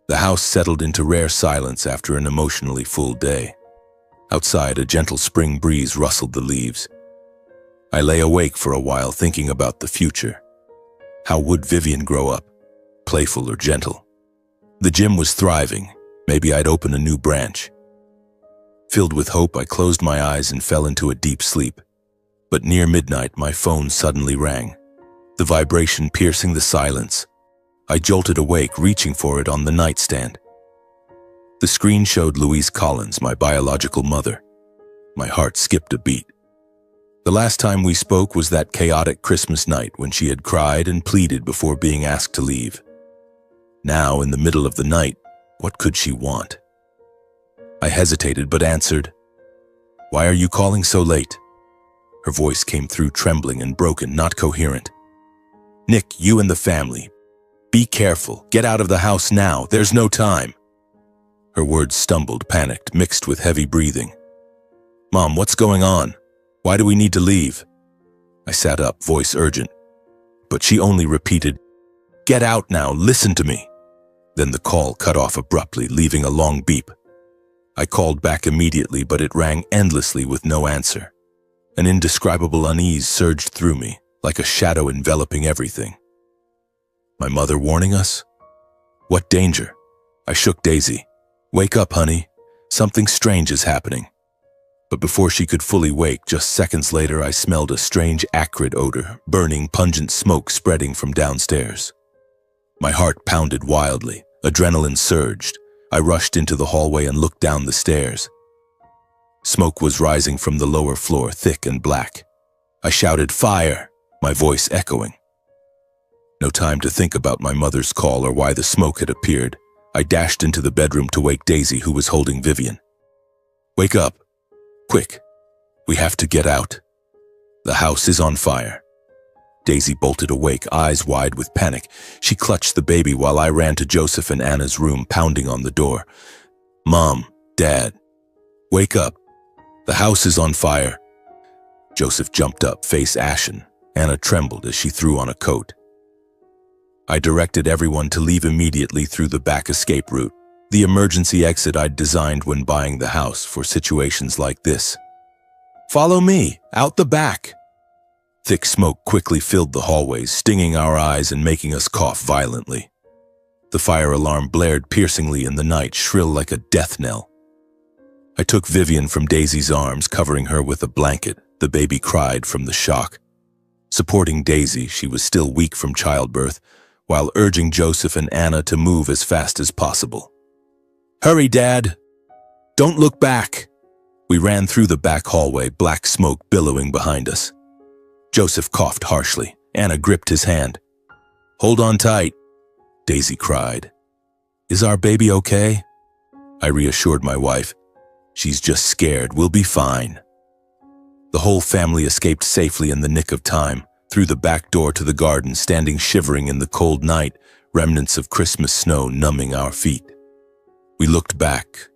The house settled into rare silence after an emotionally full day. Outside, a gentle spring breeze rustled the leaves. I lay awake for a while thinking about the future. How would Vivian grow up? Playful or gentle? The gym was thriving. Maybe I'd open a new branch. Filled with hope, I closed my eyes and fell into a deep sleep. But near midnight, my phone suddenly rang, the vibration piercing the silence. I jolted awake, reaching for it on the nightstand. The screen showed Louise Collins, my biological mother. My heart skipped a beat. The last time we spoke was that chaotic Christmas night when she had cried and pleaded before being asked to leave. Now, in the middle of the night, what could she want? I hesitated but answered, "Why are you calling so late?" Her voice came through trembling and broken, not coherent. "Nick, you and the family. Be careful. Get out of the house now. There's no time." Her words stumbled, panicked, mixed with heavy breathing. "Mom, what's going on? Why do we need to leave?" I sat up, voice urgent. But she only repeated, "Get out now. Listen to me." Then the call cut off abruptly, leaving a long beep. I called back immediately, but it rang endlessly with no answer. An indescribable unease surged through me, like a shadow enveloping everything. My mother warning us? What danger? I shook Daisy. "Wake up, honey. Something strange is happening." But before she could fully wake, just seconds later, I smelled a strange, acrid odor, burning, pungent smoke spreading from downstairs. My heart pounded wildly. Adrenaline surged. I rushed into the hallway and looked down the stairs. Smoke was rising from the lower floor, thick and black. I shouted, "Fire!" my voice echoing. No time to think about my mother's call or why the smoke had appeared. I dashed into the bedroom to wake Daisy, who was holding Vivian. "Wake up! Quick! We have to get out. The house is on fire." Daisy bolted awake, eyes wide with panic. She clutched the baby while I ran to Joseph and Anna's room, pounding on the door. "Mom, Dad, wake up. The house is on fire." Joseph jumped up, face ashen. Anna trembled as she threw on a coat. I directed everyone to leave immediately through the back escape route, the emergency exit I'd designed when buying the house for situations like this. "Follow me, out the back." Thick smoke quickly filled the hallways, stinging our eyes and making us cough violently. The fire alarm blared piercingly in the night, shrill like a death knell. I took Vivian from Daisy's arms, covering her with a blanket. The baby cried from the shock. Supporting Daisy, she was still weak from childbirth, while urging Joseph and Anna to move as fast as possible. "Hurry, Dad! Don't look back!" We ran through the back hallway, black smoke billowing behind us. Joseph coughed harshly. Anna gripped his hand. "Hold on tight," Daisy cried. "Is our baby okay?" I reassured my wife. "She's just scared. We'll be fine." The whole family escaped safely in the nick of time, through the back door to the garden, standing shivering in the cold night, remnants of Christmas snow numbing our feet. We looked back.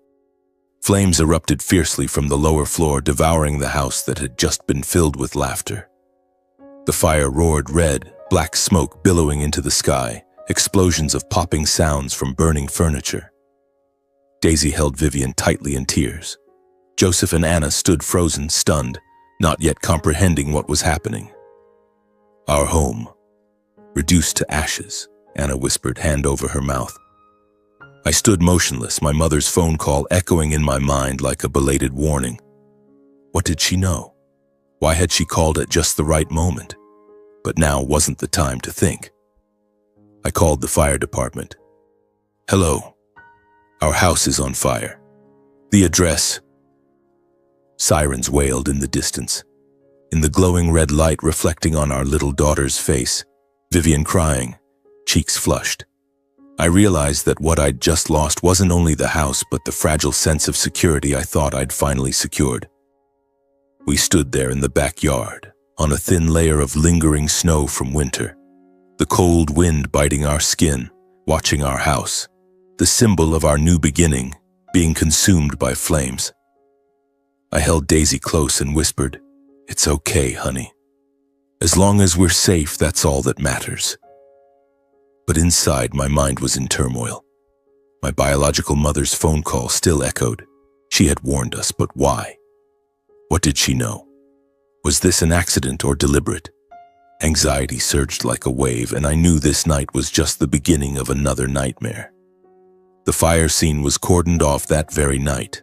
Flames erupted fiercely from the lower floor, devouring the house that had just been filled with laughter. The fire roared red, black smoke billowing into the sky, explosions of popping sounds from burning furniture. Daisy held Vivian tightly in tears. Joseph and Anna stood frozen, stunned, not yet comprehending what was happening. "Our home, reduced to ashes," Anna whispered, hand over her mouth. I stood motionless, my mother's phone call echoing in my mind like a belated warning. What did she know? Why had she called at just the right moment? But now wasn't the time to think. I called the fire department. Hello. Our house is on fire. The address. Sirens wailed in the distance. In the glowing red light reflecting on our little daughter's face, Vivian crying, cheeks flushed. I realized that what I'd just lost wasn't only the house but the fragile sense of security I thought I'd finally secured. We stood there in the backyard, on a thin layer of lingering snow from winter, the cold wind biting our skin, watching our house, the symbol of our new beginning, being consumed by flames. I held Daisy close and whispered, "It's okay, honey. As long as we're safe, that's all that matters." But inside, my mind was in turmoil. My biological mother's phone call still echoed. She had warned us, but why? What did she know? Was this an accident or deliberate? Anxiety surged like a wave, and I knew this night was just the beginning of another nightmare. The fire scene was cordoned off that very night.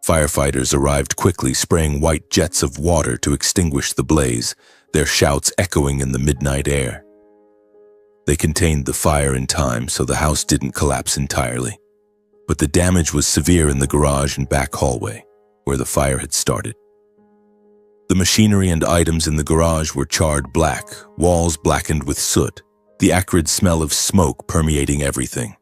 Firefighters arrived quickly, spraying white jets of water to extinguish the blaze, their shouts echoing in the midnight air. They contained the fire in time so the house didn't collapse entirely. But the damage was severe in the garage and back hallway, where the fire had started. The machinery and items in the garage were charred black, walls blackened with soot, the acrid smell of smoke permeating everything.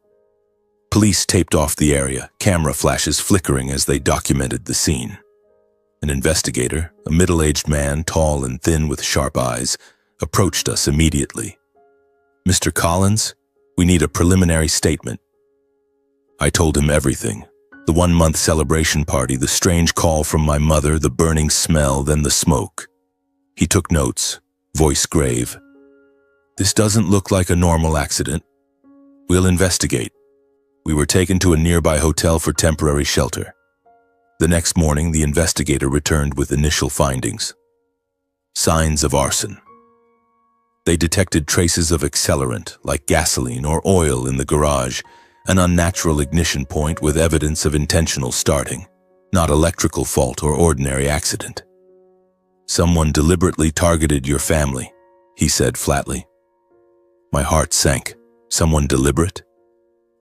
Police taped off the area, camera flashes flickering as they documented the scene. An investigator, a middle-aged man, tall and thin with sharp eyes, approached us immediately. "Mr. Collins, we need a preliminary statement." I told him everything. The 1-month celebration party, the strange call from my mother, the burning smell, then the smoke. He took notes, voice grave. "This doesn't look like a normal accident. We'll investigate." We were taken to a nearby hotel for temporary shelter. The next morning, the investigator returned with initial findings. Signs of arson. They detected traces of accelerant, like gasoline or oil, in the garage, an unnatural ignition point with evidence of intentional starting, not electrical fault or ordinary accident. "Someone deliberately targeted your family," he said flatly. My heart sank. Someone deliberate?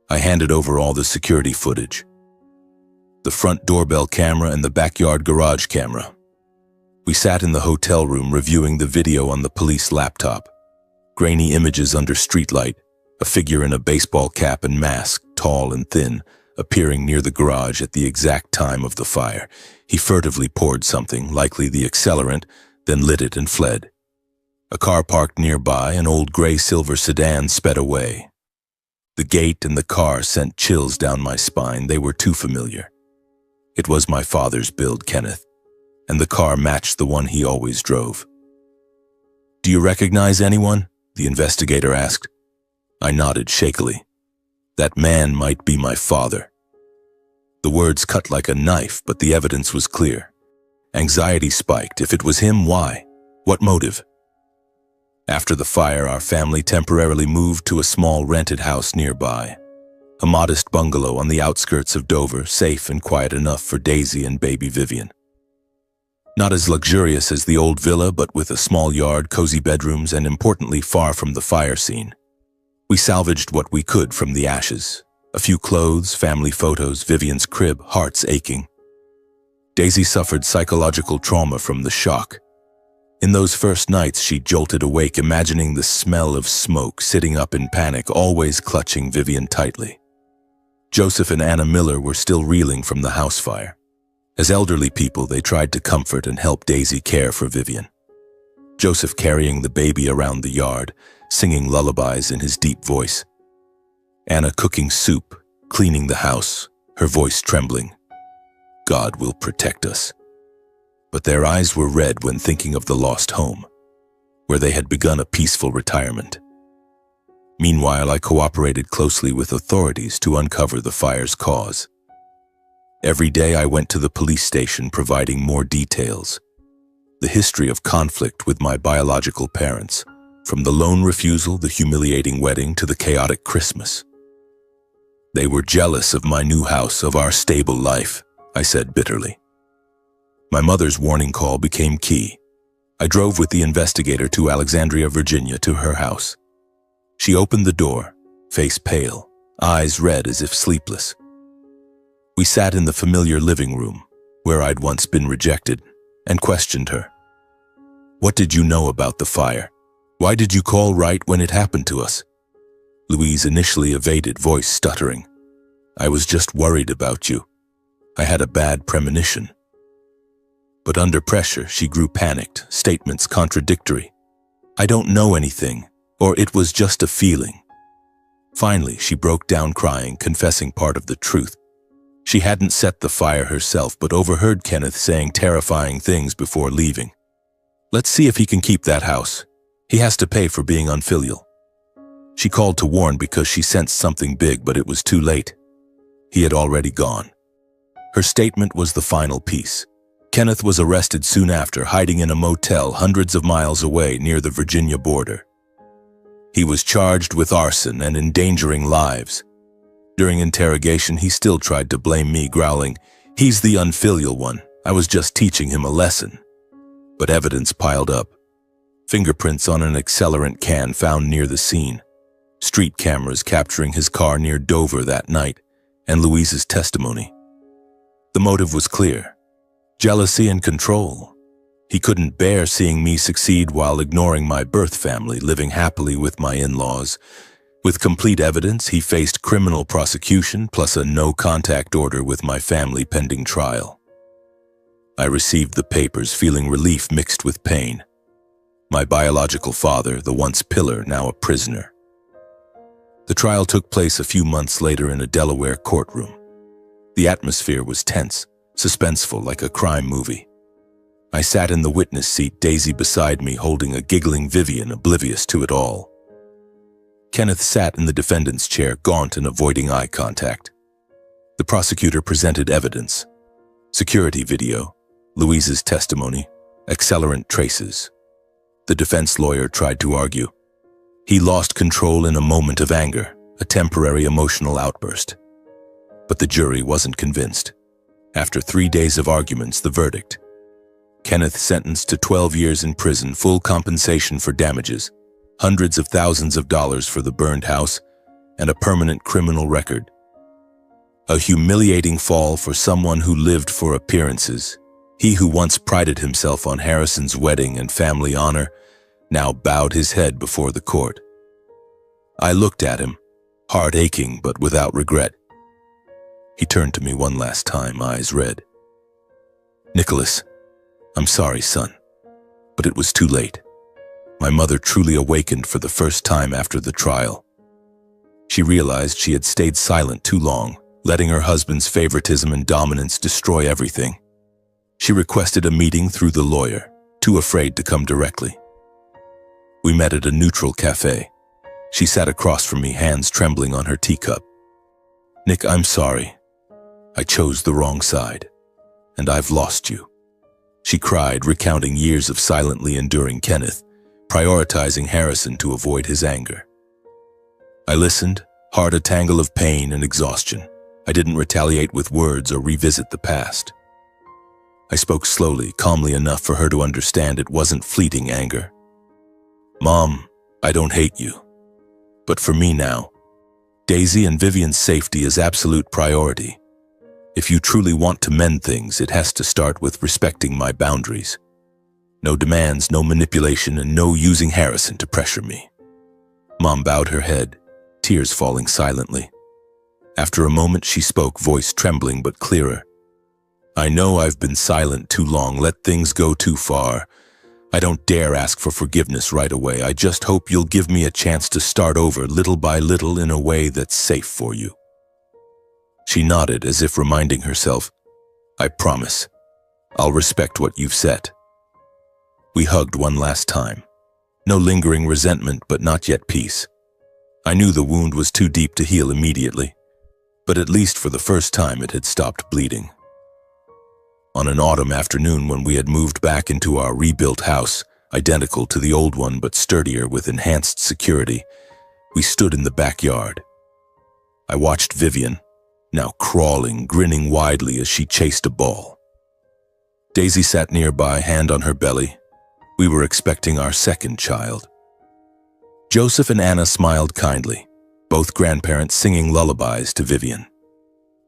I handed over all the security footage. The front doorbell camera and the backyard garage camera. We sat in the hotel room reviewing the video on the police laptop. Grainy images under streetlight, a figure in a baseball cap and mask, tall and thin, appearing near the garage at the exact time of the fire. He furtively poured something, likely the accelerant, then lit it and fled. A car parked nearby, an old gray-silver sedan, sped away. The gate and the car sent chills down my spine. They were too familiar. It was my father's build, Kenneth, and the car matched the one he always drove. "Do you recognize anyone?" the investigator asked. I nodded shakily. "That man might be my father." The words cut like a knife, but the evidence was clear. Anxiety spiked. If it was him, why? What motive? After the fire, our family temporarily moved to a small rented house nearby. A modest bungalow on the outskirts of Dover, safe and quiet enough for Daisy and baby Vivian. Not as luxurious as the old villa, but with a small yard, cozy bedrooms, and importantly far from the fire scene. We salvaged what we could from the ashes. A few clothes, family photos, Vivian's crib, hearts aching. Daisy suffered psychological trauma from the shock. In those first nights, she jolted awake, imagining the smell of smoke, sitting up in panic, always clutching Vivian tightly. Joseph and Anna Miller were still reeling from the house fire. As elderly people, they tried to comfort and help Daisy care for Vivian. Joseph carrying the baby around the yard, singing lullabies in his deep voice. Anna cooking soup, cleaning the house, her voice trembling. God will protect us. But their eyes were red when thinking of the lost home, where they had begun a peaceful retirement. Meanwhile, I cooperated closely with authorities to uncover the fire's cause. Every day I went to the police station providing more details. The history of conflict with my biological parents, from the loan refusal, the humiliating wedding, to the chaotic Christmas. They were jealous of my new house, of our stable life, I said bitterly. My mother's warning call became key. I drove with the investigator to Alexandria, Virginia, to her house. She opened the door, face pale, eyes red as if sleepless. We sat in the familiar living room, where I'd once been rejected, and questioned her. What did you know about the fire? Why did you call right when it happened to us? Louise initially evaded, voice stuttering. I was just worried about you. I had a bad premonition. But under pressure, she grew panicked, statements contradictory. I don't know anything, or it was just a feeling. Finally, she broke down crying, confessing part of the truth. She hadn't set the fire herself, but overheard Kenneth saying terrifying things before leaving. Let's see if he can keep that house. He has to pay for being unfilial. She called to warn because she sensed something big, but it was too late. He had already gone. Her statement was the final piece. Kenneth was arrested soon after, hiding in a motel hundreds of miles away near the Virginia border. He was charged with arson and endangering lives. During interrogation, he still tried to blame me, growling, "He's the unfilial one. I was just teaching him a lesson." But evidence piled up. Fingerprints on an accelerant can found near the scene. Street cameras capturing his car near Dover that night, and Louise's testimony. The motive was clear. Jealousy and control. He couldn't bear seeing me succeed while ignoring my birth family, living happily with my in-laws. With complete evidence, he faced criminal prosecution plus a no-contact order with my family pending trial. I received the papers feeling relief mixed with pain. My biological father, the once pillar, now a prisoner. The trial took place a few months later in a Delaware courtroom. The atmosphere was tense, suspenseful like a crime movie. I sat in the witness seat, Daisy beside me holding a giggling Vivian, oblivious to it all. Kenneth sat in the defendant's chair, gaunt and avoiding eye contact. The prosecutor presented evidence. Security video, Louise's testimony, accelerant traces. The defense lawyer tried to argue. He lost control in a moment of anger, a temporary emotional outburst. But the jury wasn't convinced. After 3 days of arguments, the verdict. Kenneth sentenced to 12 years in prison, full compensation for damages, hundreds of thousands of dollars for the burned house, and a permanent criminal record. A humiliating fall for someone who lived for appearances. He who once prided himself on Harrison's wedding and family honor now bowed his head before the court. I looked at him, heart aching but without regret. He turned to me one last time, eyes red. Nicholas, I'm sorry, son, but it was too late. My mother truly awakened for the first time after the trial. She realized she had stayed silent too long, letting her husband's favoritism and dominance destroy everything. She requested a meeting through the lawyer, too afraid to come directly. We met at a neutral cafe. She sat across from me, hands trembling on her teacup. Nick, I'm sorry. I chose the wrong side, and I've lost you. She cried, recounting years of silently enduring Kenneth, prioritizing Harrison to avoid his anger. I listened, heart a tangle of pain and exhaustion. I didn't retaliate with words or revisit the past. I spoke slowly, calmly enough for her to understand it wasn't fleeting anger. Mom, I don't hate you. But for me now, Daisy and Vivian's safety is absolute priority. If you truly want to mend things, it has to start with respecting my boundaries. No demands, no manipulation, and no using Harrison to pressure me. Mom bowed her head, tears falling silently. After a moment, she spoke, voice trembling but clearer. I know I've been silent too long, let things go too far. I don't dare ask for forgiveness right away. I just hope you'll give me a chance to start over little by little in a way that's safe for you. She nodded as if reminding herself, I promise. I'll respect what you've said. We hugged one last time. No lingering resentment, but not yet peace. I knew the wound was too deep to heal immediately, but at least for the first time it had stopped bleeding. On an autumn afternoon when we had moved back into our rebuilt house, identical to the old one but sturdier with enhanced security, we stood in the backyard. I watched Vivian, now crawling, grinning widely as she chased a ball. Daisy sat nearby, hand on her belly. We were expecting our second child. Joseph and Anna smiled kindly. both grandparents singing lullabies to Vivian.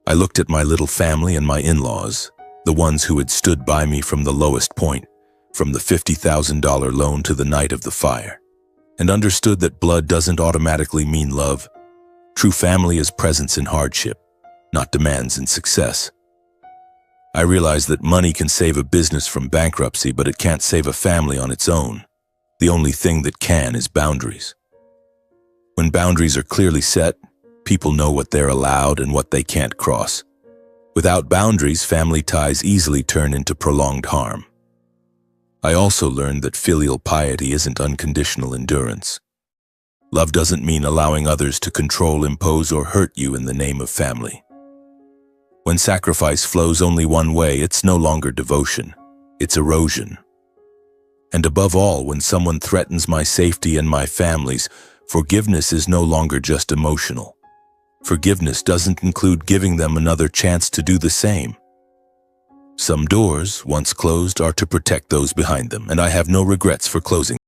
I looked at my little family and my in-laws, the ones who had stood by me from the lowest point, from the $50,000 loan to the night of the fire, and understood that blood doesn't automatically mean love. True family is presence in hardship, not demands in success. I realized that money can save a business from bankruptcy, but it can't save a family on its own. The only thing that can is boundaries. When boundaries are clearly set, people know what they're allowed and what they can't cross. Without boundaries, family ties easily turn into prolonged harm. I also learned that filial piety isn't unconditional endurance. Love doesn't mean allowing others to control, impose, or hurt you in the name of family. When sacrifice flows only one way, it's no longer devotion, it's erosion. And above all, when someone threatens my safety and my family's, forgiveness is no longer just emotional. Forgiveness doesn't include giving them another chance to do the same. Some doors, once closed, are to protect those behind them, and I have no regrets for closing